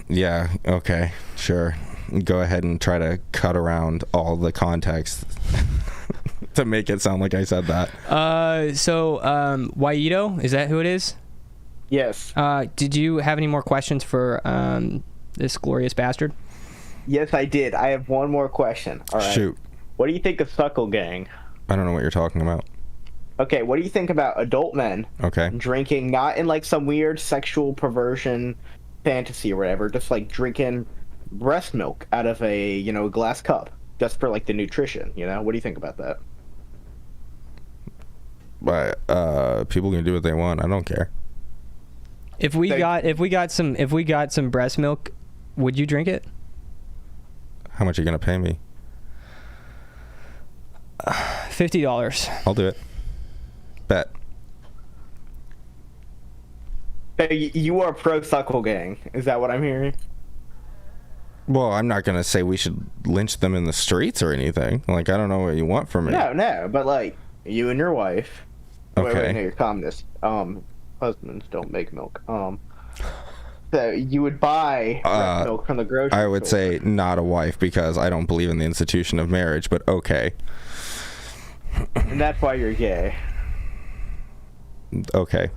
Yeah. Okay. Sure. Go ahead and try to cut around all the context to make it sound like I said that. Waito, is that who it is? Yes. Did you have any more questions for this glorious bastard? Yes, I did. I have one more question. All right. Shoot. What do you think of Suckle Gang? I don't know what you're talking about. Okay, what do you think about adult men drinking, not in like some weird sexual perversion fantasy or whatever, just like drinking breast milk out of a, glass cup just for like the nutrition, What do you think about that? But people can do what they want. I don't care. If we got some breast milk, would you drink it? How much are you gonna pay me? $50. I'll do it. Bet. So you are pro Suckle Gang. Is that what I'm hearing? Well, I'm not gonna say we should lynch them in the streets or anything. Like, I don't know what you want from me. No, but like you and your wife. Okay. Wait, no, you're communist. Husbands don't make milk. So you would buy breast milk from the grocery store. I would say not a wife because I don't believe in the institution of marriage, but okay. And that's why you're gay. Okay.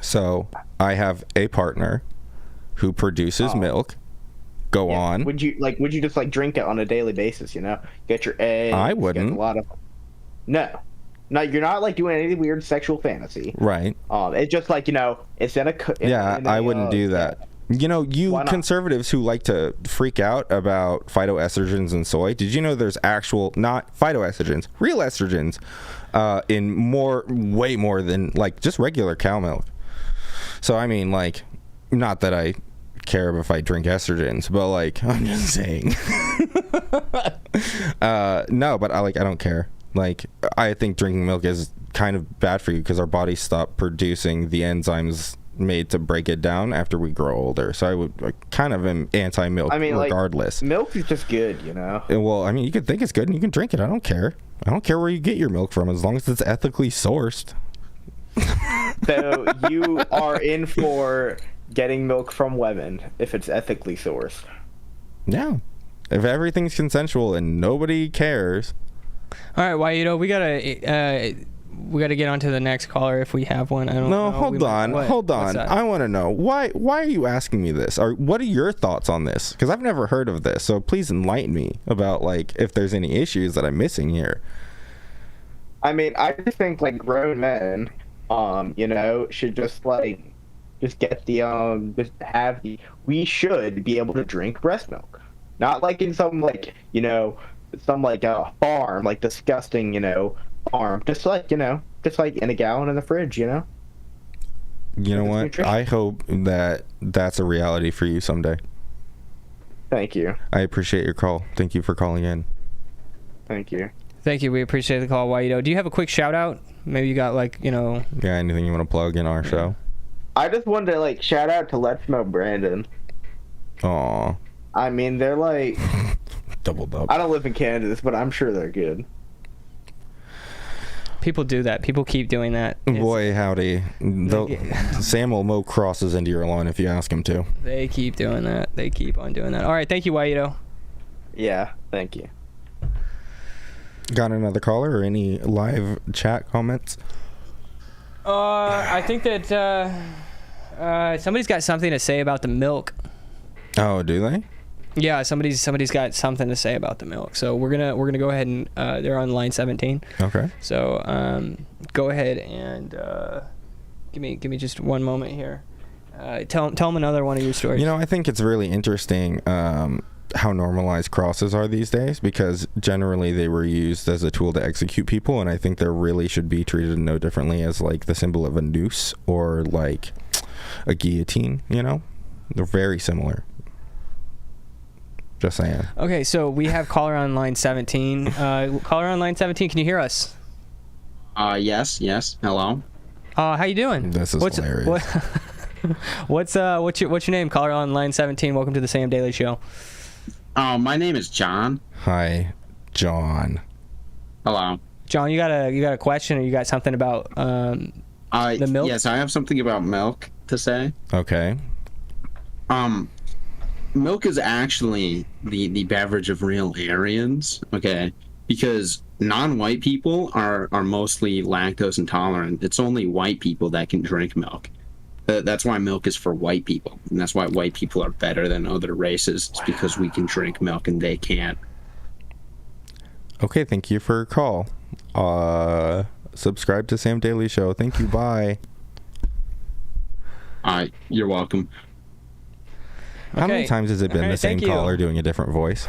So I have a partner who produces milk. Go on. Would you just drink it on a daily basis, Get your eggs. I wouldn't. Get a lot of... No, you're not like doing any weird sexual fantasy. Right. It's just like, it's in a... I wouldn't do that. You conservatives who like to freak out about phytoestrogens and soy, did you know there's actual, not phytoestrogens, real estrogens in way more than like just regular cow milk. So I mean, like, not that I care if I drink estrogens, but like, I'm just saying. No, but I don't care. Like, I think drinking milk is kind of bad for you because our bodies stop producing the enzymes made to break it down after we grow older. So I would kind of am anti-milk regardless. Milk is just good, Well, I mean, you can think it's good and you can drink it. I don't care. I don't care where you get your milk from as long as it's ethically sourced. So you are in for getting milk from women if it's ethically sourced. Yeah. If everything's consensual and nobody cares. All right, Waito, we gotta get on to the next caller if we have one. I don't know. Hold on. I want to know why are you asking me this? Or what are your thoughts on this? Because I've never heard of this. So please enlighten me about like if there's any issues that I'm missing here. I mean, I just think like grown men, should just get we should be able to drink breast milk, not like in some farm, like disgusting, farm, just like in a gallon in the fridge, You know what? Nutrition. I hope that that's a reality for you someday. Thank you. I appreciate your call. Thank you for calling in. Thank you. Thank you. We appreciate the call, Waito. Do you have a quick shout out? Maybe you got Yeah, anything you want to plug in our show? I just wanted to shout out to Let's Smoke Brandon. Aw. I mean, they're like double. I don't live in Kansas, but I'm sure they're good. People do that. People keep doing that. Boy, howdy. Sam will mow crosses into your lawn if you ask him to. They keep doing that. They keep on doing that. All right. Thank you, Waito. Yeah. Thank you. Got another caller or any live chat comments? I think that somebody's got something to say about the milk. Oh, do they? Yeah, somebody's got something to say about the milk. So we're gonna go ahead and they're on line 17. Okay. So go ahead and give me just one moment here. Tell them another one of your stories. I think it's really interesting. how normalized crosses are these days, because generally they were used as a tool to execute people, and I think they really should be treated no differently as like the symbol of a noose or like a guillotine. You know, they're very similar. Just saying. Okay, so we have caller on line 17. Caller on line 17, can you hear us? Yes. Hello. How you doing? This is hilarious. What's your name? Caller on line 17. Welcome to the Sam Daily Show. My name is John. Hi, John. Hello. John, you got a question, or you got something about the milk? Yes, I have something about milk to say. Okay. Milk is actually the beverage of real Aryans, okay? Because non-white people are mostly lactose intolerant. It's only white people that can drink milk. That's why milk is for white people, and that's why white people are better than other races. It's because we can drink milk and they can't. Okay, thank you for your call. Subscribe to Sam Daily Show. Thank you. Bye. You're welcome. How many times has it been the same caller doing a different voice?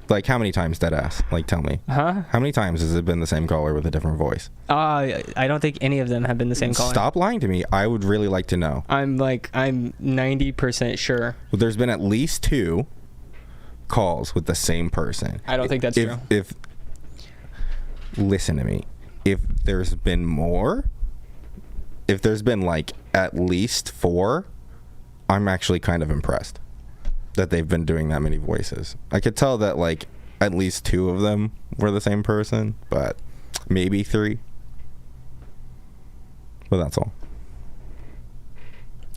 Like, how many times, deadass? Like, tell me. Huh? How many times has it been the same caller with a different voice? I don't think any of them have been the same caller. Stop lying to me. I would really like to know. I'm 90% sure. Well, there's been at least 2 calls with the same person. I don't think that's true. Listen to me. If there's been more, if there's been like at least 4, I'm actually kind of impressed that they've been doing that many voices. I could tell that like at least 2 of them were the same person, but maybe 3. But that's all.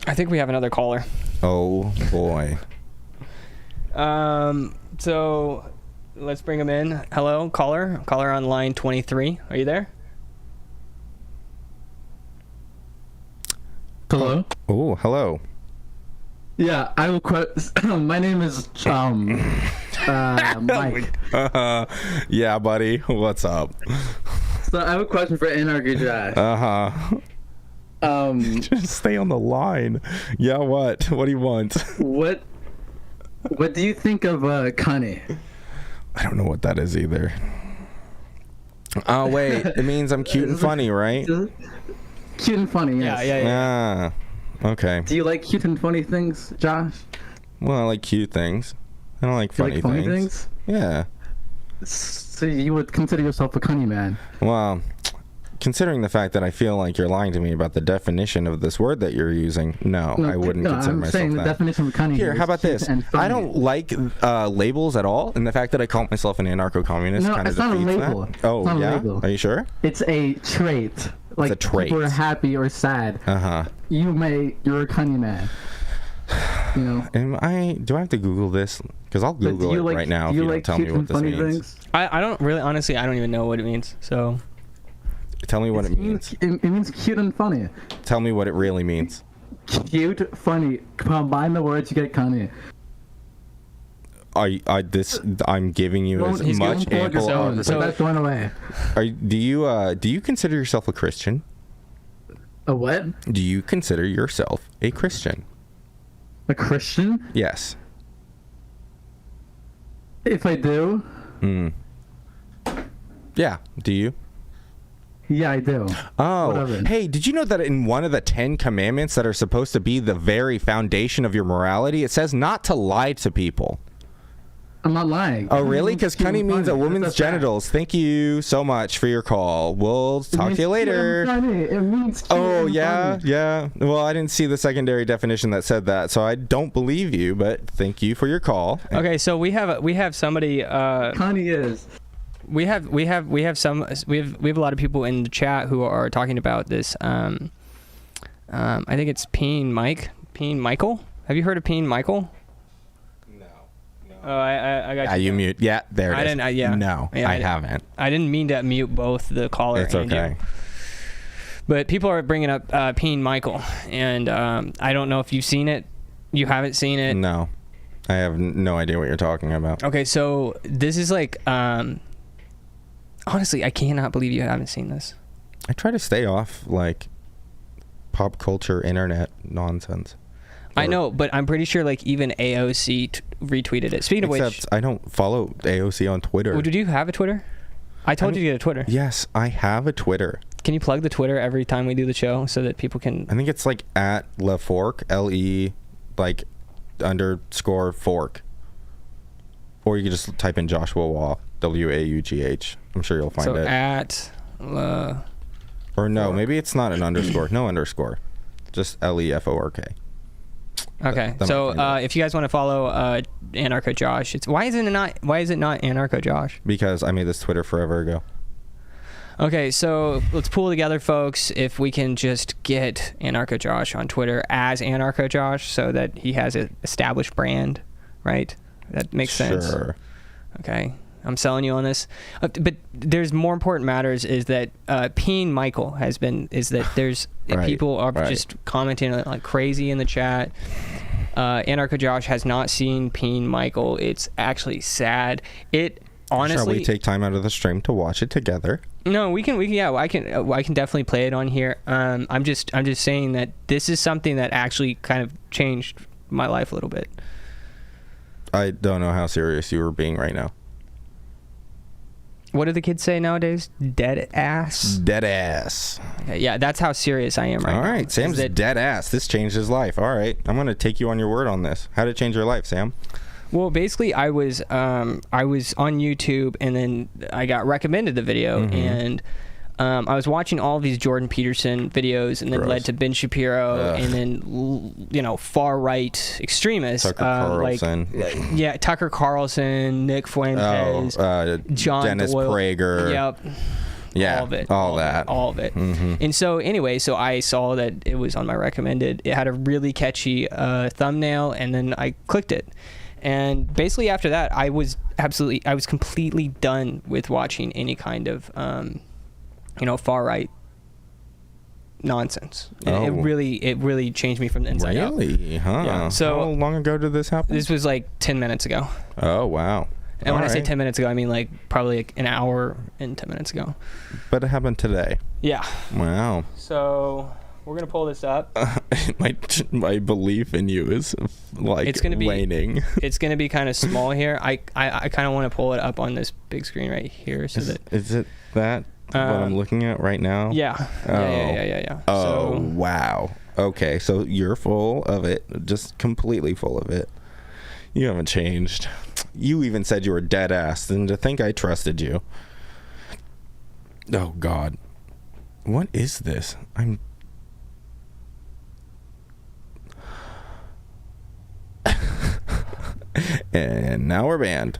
I think we have another caller. Oh boy. So let's bring him in. Hello, caller. Caller on line 23. Are you there? Hello? Oh, hello. Yeah, I will my name is Mike. Yeah, buddy. What's up? So I have a question for Anarchy Josh. Just stay on the line. Yeah, what? What do you want? What do you think of Kanye? I don't know what that is either. Oh wait, it means I'm cute and funny, right? Cute and funny, yes. Yeah. Okay. Do you like cute and funny things, Josh? Well, I like cute things. I don't like funny things. Yeah. So you would consider yourself a Kanye man? Well, considering the fact that I feel like you're lying to me about the definition of this word that you're using, no, I wouldn't consider I'm myself saying that. The definition of Kanye. Here, how about this? I don't like labels at all, and the fact that I call myself an anarcho-communist kind of defeats that. No, it's not a label. Oh, yeah? Are you sure? It's a trait. Like, it's a trait. People are happy or sad. You're a Kanye man. You know. Do I have to Google this? Because I'll Google it right now if you don't tell me what this means. Things? I don't really, honestly, I don't even know what it means. So. Tell me what it means. It means cute and funny. Tell me what it really means. Cute, funny. Combine the words, you get Kanye. I'm giving you as much ample. So that's going away. Do you consider yourself a Christian? A what? Do you consider yourself a Christian? A Christian? Yes. If I do. Yeah. Do you? Yeah, I do. Oh, hey, did you know that in one of the 10 commandments that are supposed to be the very foundation of your morality, it says not to lie to people? I'm not lying. Oh, really? Because cunning means a woman's genitals. Thank you so much for your call. We'll talk to you later. It means cute. Oh, yeah, yeah. Well, I didn't see the secondary definition that said that, so I don't believe you, but thank you for your call. Okay, so we have somebody. Kanye is. We have a lot of people in the chat who are talking about this. I think it's Peen Michael. Have you heard of Peen Michael? Oh, I got you. You mute. Yeah, there it is. No, I haven't. I didn't mean to mute both the caller and you. But people are bringing up Peen Michael, and I don't know if you've seen it. You haven't seen it? No. I have no idea what you're talking about. Okay, so this is like... honestly, I cannot believe you haven't seen this. I try to stay off, like, pop culture, internet nonsense. I know, but I'm pretty sure like even AOC retweeted it. Speaking of which, I don't follow AOC on Twitter. Did you have a Twitter? I told you to get a Twitter. Yes, I have a Twitter. Can you plug the Twitter every time we do the show so that people can? I think it's like at LeFork, LE, like _fork. Or you can just type in Joshua Waugh, WAUGH. I'm sure you'll find it. So at or no, maybe it's not an underscore. No underscore. Just LEFORK. Okay, so if you guys want to follow Anarcho Josh, why is it not Anarcho Josh? Because I made this Twitter forever ago. Okay, so let's pull together, folks. If we can just get Anarcho Josh on Twitter as Anarcho Josh, so that he has an established brand, right? That makes sense. Sure. Okay, I'm selling you on this. But there's more important matters is that Peen Michael there's people are just commenting like crazy in the chat. Anarcho Josh has not seen Peen Michael. It's actually sad. It honestly. Shall we take time out of the stream to watch it together? No, we can. Yeah, I can definitely play it on here. I'm just saying that this is something that actually kind of changed my life a little bit. I don't know how serious you were being right now. What do the kids say nowadays? Dead ass? Dead ass. Okay, yeah, that's how serious I am right now. All right, Sam's dead ass. This changed his life. All right, I'm going to take you on your word on this. How did it change your life, Sam? Well, basically, I was on YouTube, and then I got recommended the video, and I was watching all of these Jordan Peterson videos, and then led to Ben Shapiro, and then far right extremists, Tucker Carlson, Tucker Carlson, Nick Fuentes, John Dennis Doyle. Prager. Yep. Yeah, all of it. And so anyway, so I saw that it was on my recommended. It had a really catchy thumbnail, and then I clicked it. And basically after that, I was completely done with watching any kind of, far right nonsense. Oh. It really changed me from the inside out. Really? Huh? Yeah. So how long ago did this happen? This was like 10 minutes ago. Oh, wow. And when I say 10 minutes ago, I mean like probably like an hour and 10 minutes ago. But it happened today. Yeah. Wow. So we're gonna pull this up. My belief in you is waning. It's gonna be kind of small here. I kind of want to pull it up on this big screen right here, so is it that what I'm looking at right now? Yeah. Yeah. Oh, wow. Okay, so you're full of it, just completely full of it. You haven't changed. You even said you were dead ass, and to think I trusted you. Oh God, what is this? And now we're banned.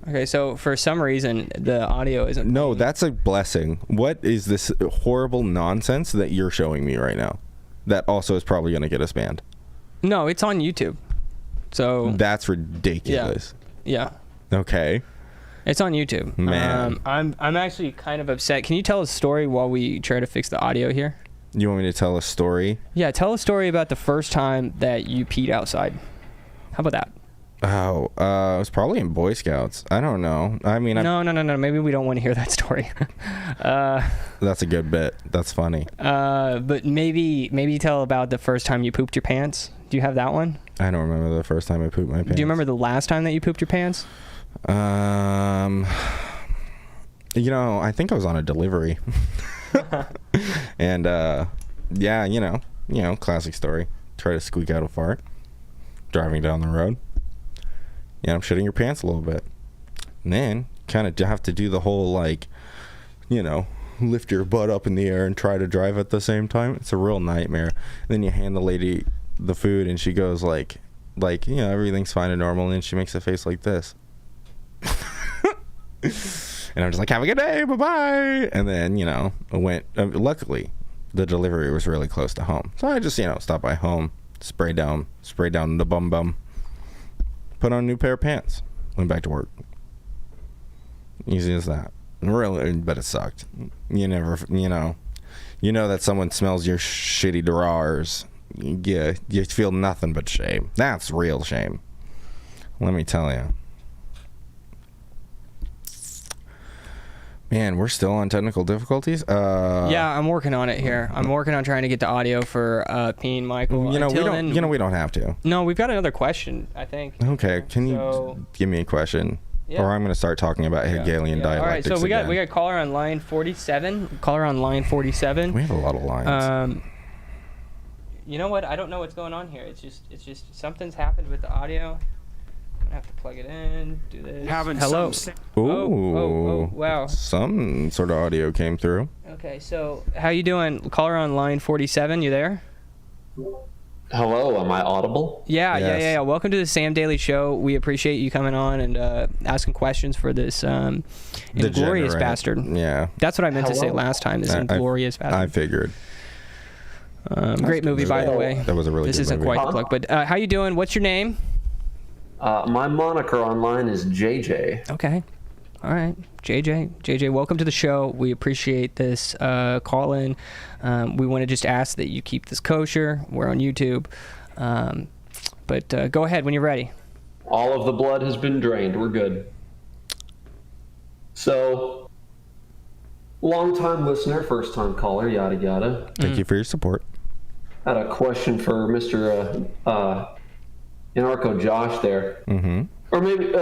Okay, so for some reason the audio isn't. No, that's a blessing. What is this horrible nonsense that you're showing me right now? That also is probably going to get us banned. No, it's on YouTube. So that's ridiculous. Yeah. Okay. It's on YouTube. Man. I'm actually kind of upset. Can you tell a story while we try to fix the audio here? You want me to tell a story? Yeah, tell a story about the first time that you peed outside. How about that? Oh, it was probably in Boy Scouts. I don't know. I mean, No. Maybe we don't want to hear that story. That's a good bit. That's funny. But maybe tell about the first time you pooped your pants. Do you have that one? I don't remember the first time I pooped my pants. Do you remember the last time that you pooped your pants? I think I was on a delivery. And classic story. Try to squeak out a fart. Driving down the road. I'm shitting your pants a little bit. And then kind of have to do the whole lift your butt up in the air and try to drive at the same time. It's a real nightmare. And then you hand the lady the food and she goes like everything's fine and normal, and then she makes a face like this. And I'm just like, have a good day, bye-bye. And then, I went, luckily, the delivery was really close to home. So I just, stopped by home, spray down the bum, put on a new pair of pants, went back to work. Easy as that. Really, but it sucked. You never, that someone smells your shitty drawers. You feel nothing but shame. That's real shame. Let me tell you. Man, we're still on technical difficulties. Yeah, I'm working on it here. I'm working on trying to get the audio for Peen, Michael. We don't have to. No, we've got another question, I think. Okay, can you give me a question? Yeah. Or I'm going to start talking about Hegelian dialectics. All right, so we got caller on line 47. Caller on line 47. We have a lot of lines. You know what? I don't know what's going on here. It's just something's happened with the audio. I'm gonna have to plug it in. Do this. Hello. Oh, wow. Some sort of audio came through. Okay, so how you doing? Caller on line 47. You there? Hello, am I audible? Yeah, Yes. yeah. Welcome to the Sam Daily Show. We appreciate you coming on and asking questions for this inglorious bastard. Yeah. That's what I meant to say last time. This inglorious bastard. I figured. Great movie, by the way. That was a really This good isn't movie. quite the plug, but how you doing? What's your name? My moniker online is JJ. Okay. All right. JJ, welcome to the show. We appreciate this call in. We want to just ask that you keep this kosher. We're on YouTube. But go ahead when you're ready. All of the blood has been drained. We're good. So, long-time listener, first-time caller, yada yada. Thank you for your support. I had a question for Mr. Anarcho Josh there. Mm-hmm. Or maybe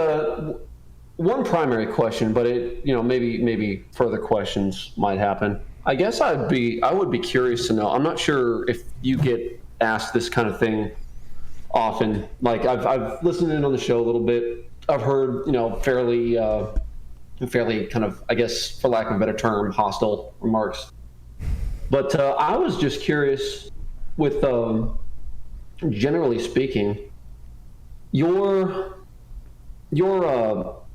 one primary question, but maybe further questions might happen. I guess I would be curious to know. I'm not sure if you get asked this kind of thing often. Like I've listened in on the show a little bit. I've heard fairly kind of, I guess, for lack of a better term, hostile remarks. But I was just curious with generally speaking, your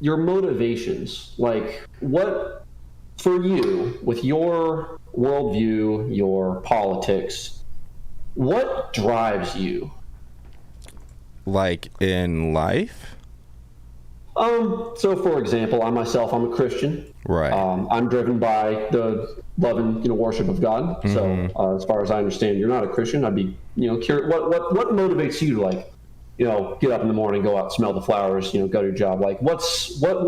motivations, like what for you with your worldview, your politics, what drives you? Like in life? So for example, I'm a Christian. Right. I'm driven by the love and worship of God. Mm-hmm. So as far as I understand, you're not a Christian. I'd be curious. What motivates you to get up in the morning, go out, smell the flowers, go to your job? Like what are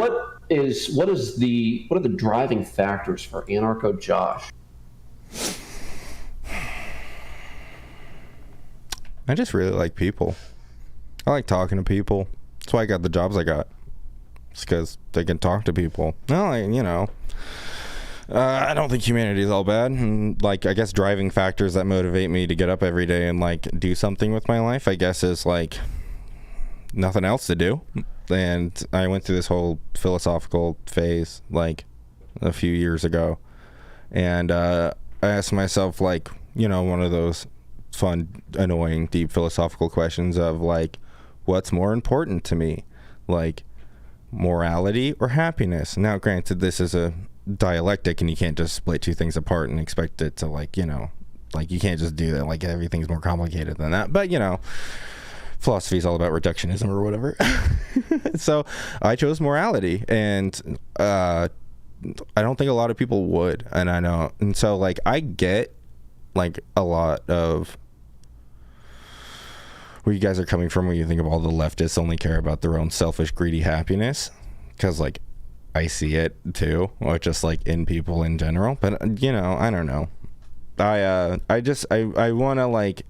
the driving factors for Anarcho Josh? I just really like people. I like talking to people. That's why I got the jobs I got. It's because they can talk to people. No, I don't think humanity is all bad. And I guess driving factors that motivate me to get up every day and do something with my life, I guess, is nothing else to do. And I went through this whole philosophical phase a few years ago, and I asked myself one of those fun, annoying, deep philosophical questions of what's more important to me, morality or happiness? Now granted, this is a dialectic and you can't just split two things apart and expect it to you can't just do that. Everything's more complicated than that. But philosophy is all about reductionism or whatever. So I chose morality, and I don't think a lot of people would, and I know. And so I get a lot of where you guys are coming from when you think of all the leftists only care about their own selfish, greedy happiness, because I see it too, or just in people in general. But I don't know. I want to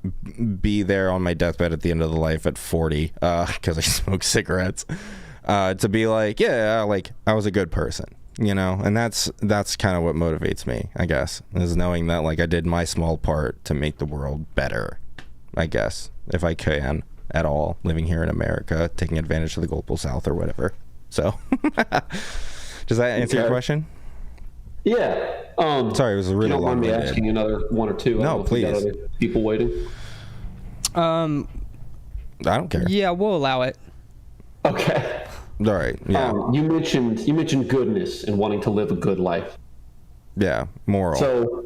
be there on my deathbed at the end of the life at 40 because I smoke cigarettes, to be I was a good person, and that's kind of what motivates me, I guess, is knowing that I did my small part to make the world better, I guess, if I can at all, living here in America, taking advantage of the global south or whatever. So does that answer your question? Yeah. Sorry, it was a really long. You don't mind me asking another one or two? No, please. Got other people waiting. I don't care. Yeah, we'll allow it. Okay. All right. Yeah. You mentioned goodness and wanting to live a good life. Yeah, moral. So,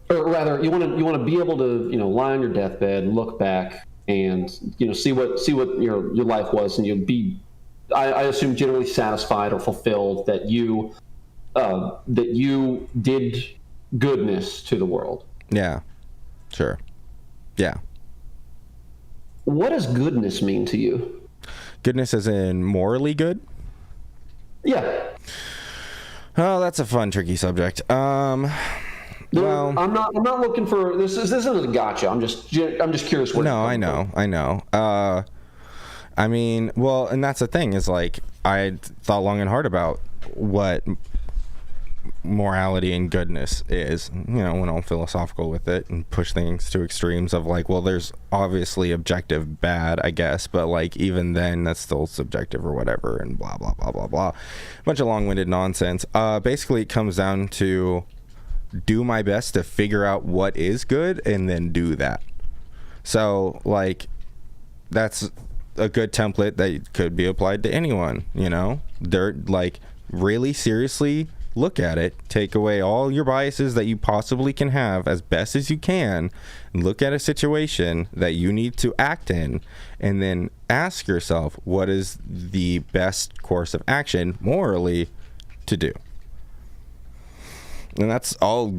or rather, you want to be able to lie on your deathbed and look back and see what your life was, and you'll be, I assume, generally satisfied or fulfilled that you did goodness to the world. Yeah. Sure. Yeah. What does goodness mean to you? Goodness as in morally good? Yeah. Oh, that's a fun, tricky subject. Well, I'm not looking for this. This isn't a gotcha. I'm just curious. No, I know. I mean, well, and that's the thing is like I thought long and hard about what morality and goodness is. You know, went all philosophical with it and push things to extremes of like, well, there's obviously objective bad, I guess, but like even then, that's still subjective or whatever, and blah blah blah blah blah. Bunch of long-winded nonsense. Basically, it comes down to do my best to figure out what is good and then do that. So like that's a good template that could be applied to anyone, you know. They're like really seriously look at it, take away all your biases that you possibly can have as best as you can, look at a situation that you need to act in, and then ask yourself what is the best course of action morally to do. And that's all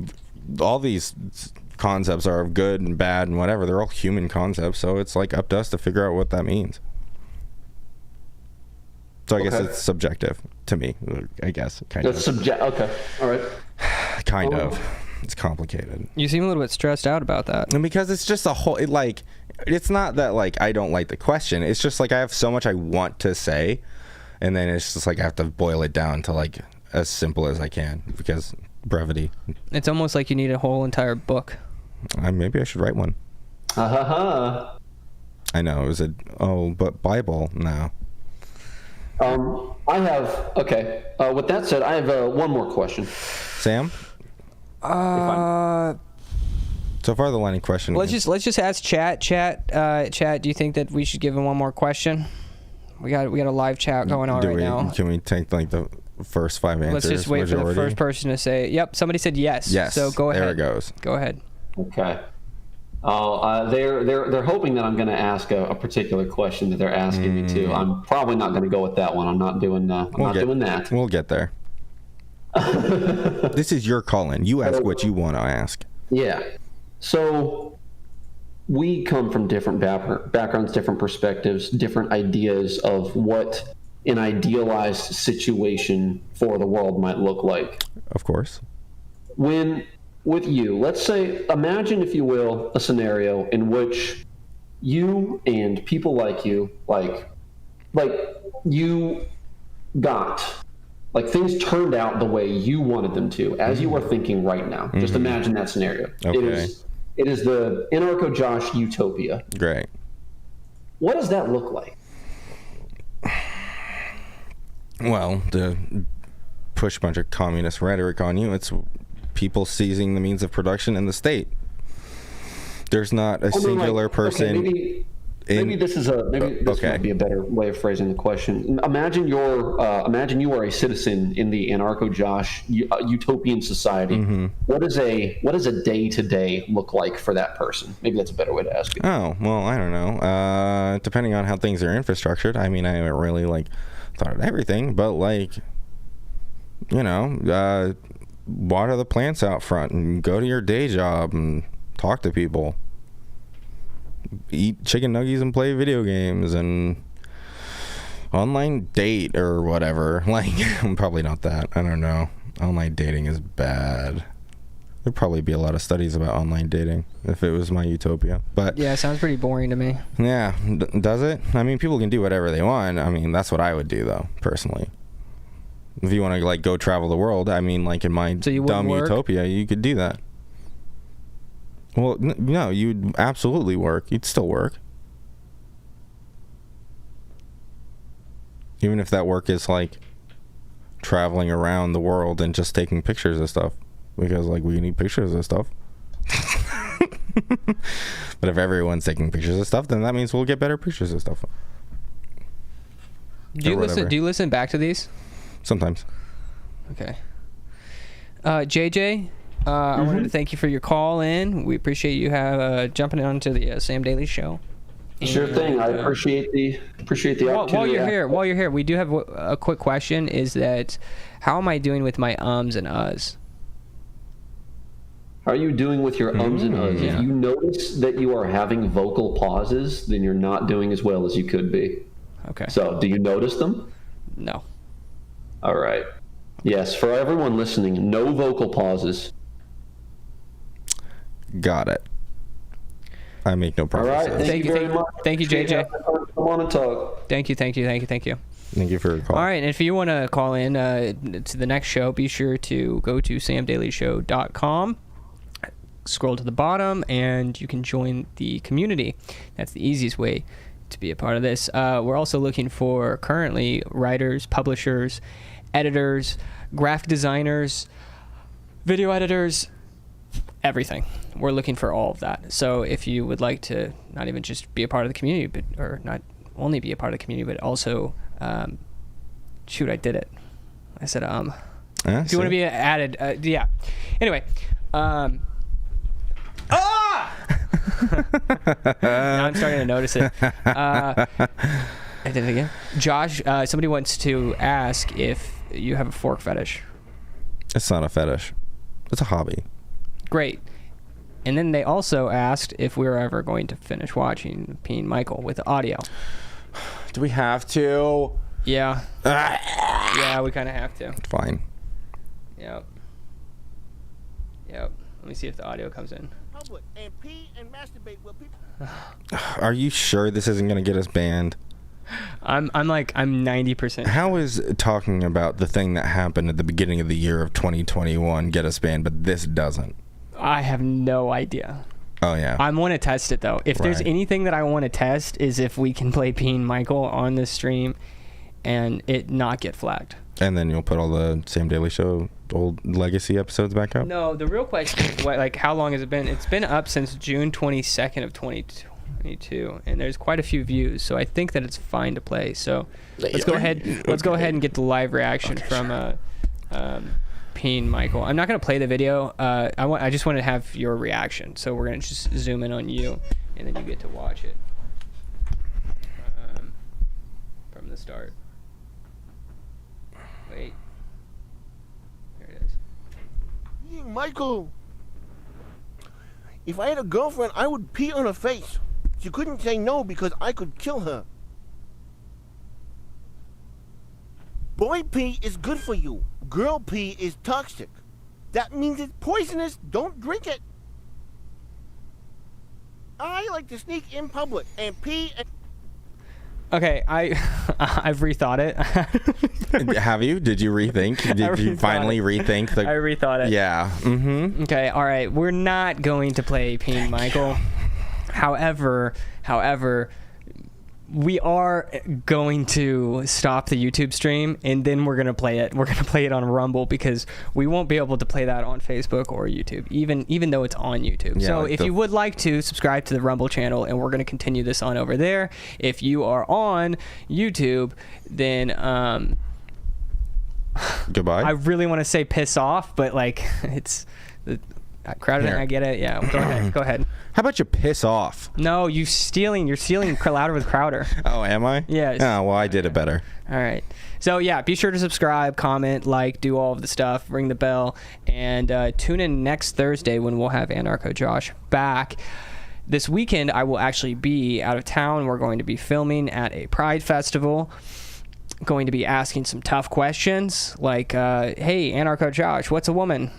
these concepts are of good and bad and whatever. They're all human concepts, so it's like up to us to figure out what that means. So I guess it's subjective to me, I guess. Okay, all right. Kind of. It's complicated. You seem a little bit stressed out about that. And because it's just a whole, it's not that like I don't like the question. It's just like I have so much I want to say, and then it's just like I have to boil it down to like as simple as I can because brevity. It's almost like you need a whole entire book. Maybe I should write one. I know it was but Bible no. I have with that said, I have one more question. Sam. So far, the line of question. Let's just ask chat. Chat. Do you think that we should give him one more question? We got a live chat going on now. Can we take like the first 5 answers? Let's just wait for the first person to say. Yep. Somebody said yes. Yes. So go ahead. There it goes. Go ahead. Okay. They're hoping that I'm going to ask a particular question that they're asking me to. I'm probably not going to go with that one. I'm not doing doing that. We'll get there. This is your call-in. You ask what you want to ask. Yeah. So we come from different backgrounds, different perspectives, different ideas of what an idealized situation for the world might look like. Of course. With you, let's say, imagine, if you will, a scenario in which you and people like you, like you got, like things turned out the way you wanted them to, as you are thinking right now. Just imagine that scenario. Okay. It is the Anarcho-Josh utopia. Great. What does that look like? Well, to push a bunch of communist rhetoric on you, it's people seizing the means of production in the state. There's not a singular person. Maybe this might be a better way of phrasing the question. Imagine you are a citizen in the Anarcho-Josh utopian society. What does a day-to-day look like for that person? Maybe that's a better way to ask it. Oh, well, I don't know. Depending on how things are infrastructured. I mean, I haven't really thought of everything, but water the plants out front and go to your day job and talk to people. Eat chicken nuggets and play video games and online date or whatever. I'm probably not that. I don't know. Online dating is bad. There'd probably be a lot of studies about online dating if it was my utopia. But yeah, it sounds pretty boring to me. Yeah, does it? I mean, people can do whatever they want. I mean, that's what I would do though, personally. If you want to go travel the world, I mean, in my dumb utopia, you could do that. Well, no, you'd absolutely work. You'd still work. Even if that work is traveling around the world and just taking pictures of stuff. Because we need pictures of stuff. But if everyone's taking pictures of stuff, then that means we'll get better pictures of stuff. Do you listen back to these? Sometimes. Okay. JJ, I wanted to thank you for your call in. We appreciate you jumping onto the Sam Daily Show. Sure thing. I appreciate the opportunity. While you're here, we do have a quick question. Is that how am I doing with my ums and uhs? How are you doing with your ums and uhs? Yeah. If you notice that you are having vocal pauses, then you're not doing as well as you could be. Okay. So, do you notice them? No. All right. Yes, for everyone listening, no vocal pauses. Got it. I make no promises. All right. Thank you very much. Thank you, JJ. Come on and talk. Thank you. Thank you for your call. All right, and if you want to call in to the next show, be sure to go to samdailyshow.com, scroll to the bottom, and you can join the community. That's the easiest way to be a part of this. We're also looking for currently writers, publishers, editors, graphic designers, video editors, everything. We're looking for all of that. So if you would like to not even just be a part of the community, or not only be a part of the community, but also shoot, I did it. I said if you want to be added, yeah. Anyway, now I'm starting to notice it. I did it again. Josh, somebody wants to ask if you have a fork fetish. It's not a fetish. It's a hobby. Great. And then they also asked if we were ever going to finish watching Peen Michael with the audio. Do we have to? Yeah. Yeah, we kind of have to. Fine. Yep. Let me see if the audio comes in. Are you sure this isn't going to get us banned? I'm 90%. How is talking about the thing that happened at the beginning of the year of 2021 get us banned, but this doesn't? I have no idea. Oh, yeah. I want to test it, though. If there's anything that I want to test is if we can play Peen Michael on this stream and it not get flagged. And then you'll put all the Sam Daily Show old legacy episodes back up? No, the real question is, how long has it been? It's been up since June 22nd of 2022, and there's quite a few views, so I think that it's fine to play. So let's go ahead and get the live reaction from Peen Michael. I'm not going to play the video. I just want to have your reaction, so we're going to just zoom in on you, and then you get to watch it from the start. Wait. There it is. Michael, if I had a girlfriend, I would pee on her face. She couldn't say no because I could kill her. Boy pee is good for you. Girl pee is toxic. That means it's poisonous. Don't drink it. I like to sneak in public and pee and... Okay, I've rethought it. Have you? Did you rethink? Did you finally rethink the... I rethought it. Yeah. Mm-hmm. Okay, all right. We're not going to play Peen Michael. However, we are going to stop the YouTube stream, and then we're going to play it. We're going to play it on Rumble because we won't be able to play that on Facebook or YouTube, even though it's on YouTube. Yeah, so if you would like to subscribe to the Rumble channel, and we're going to continue this on over there. If you are on YouTube, then goodbye. I really want to say piss off, but it's crowded. I get it. Yeah, go ahead. How about you piss off? No, you're stealing louder with Crowder. Oh, am I? Yes. Oh, well, I did it better. All right. So, yeah, be sure to subscribe, comment, do all of the stuff, ring the bell, and tune in next Thursday when we'll have Anarcho Josh back. This weekend, I will actually be out of town. We're going to be filming at a Pride Festival. Going to be asking some tough questions like, hey, Anarcho Josh, what's a woman?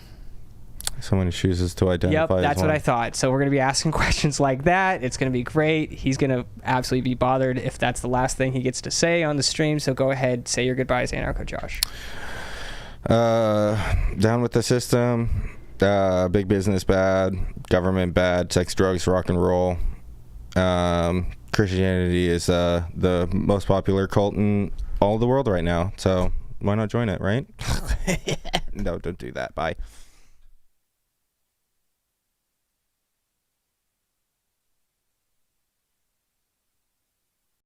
Someone who chooses to identify as that's one. what I thought. So we're going to be asking questions like that. It's going to be great. He's going to absolutely be bothered if that's the last thing he gets to say on the stream. So go ahead, say your goodbyes, Anarcho Josh. Down with the system. Big business bad. Government bad. Sex, drugs, rock and roll. Christianity is the most popular cult in all the world right now. So why not join it, right? No, don't do that. Bye.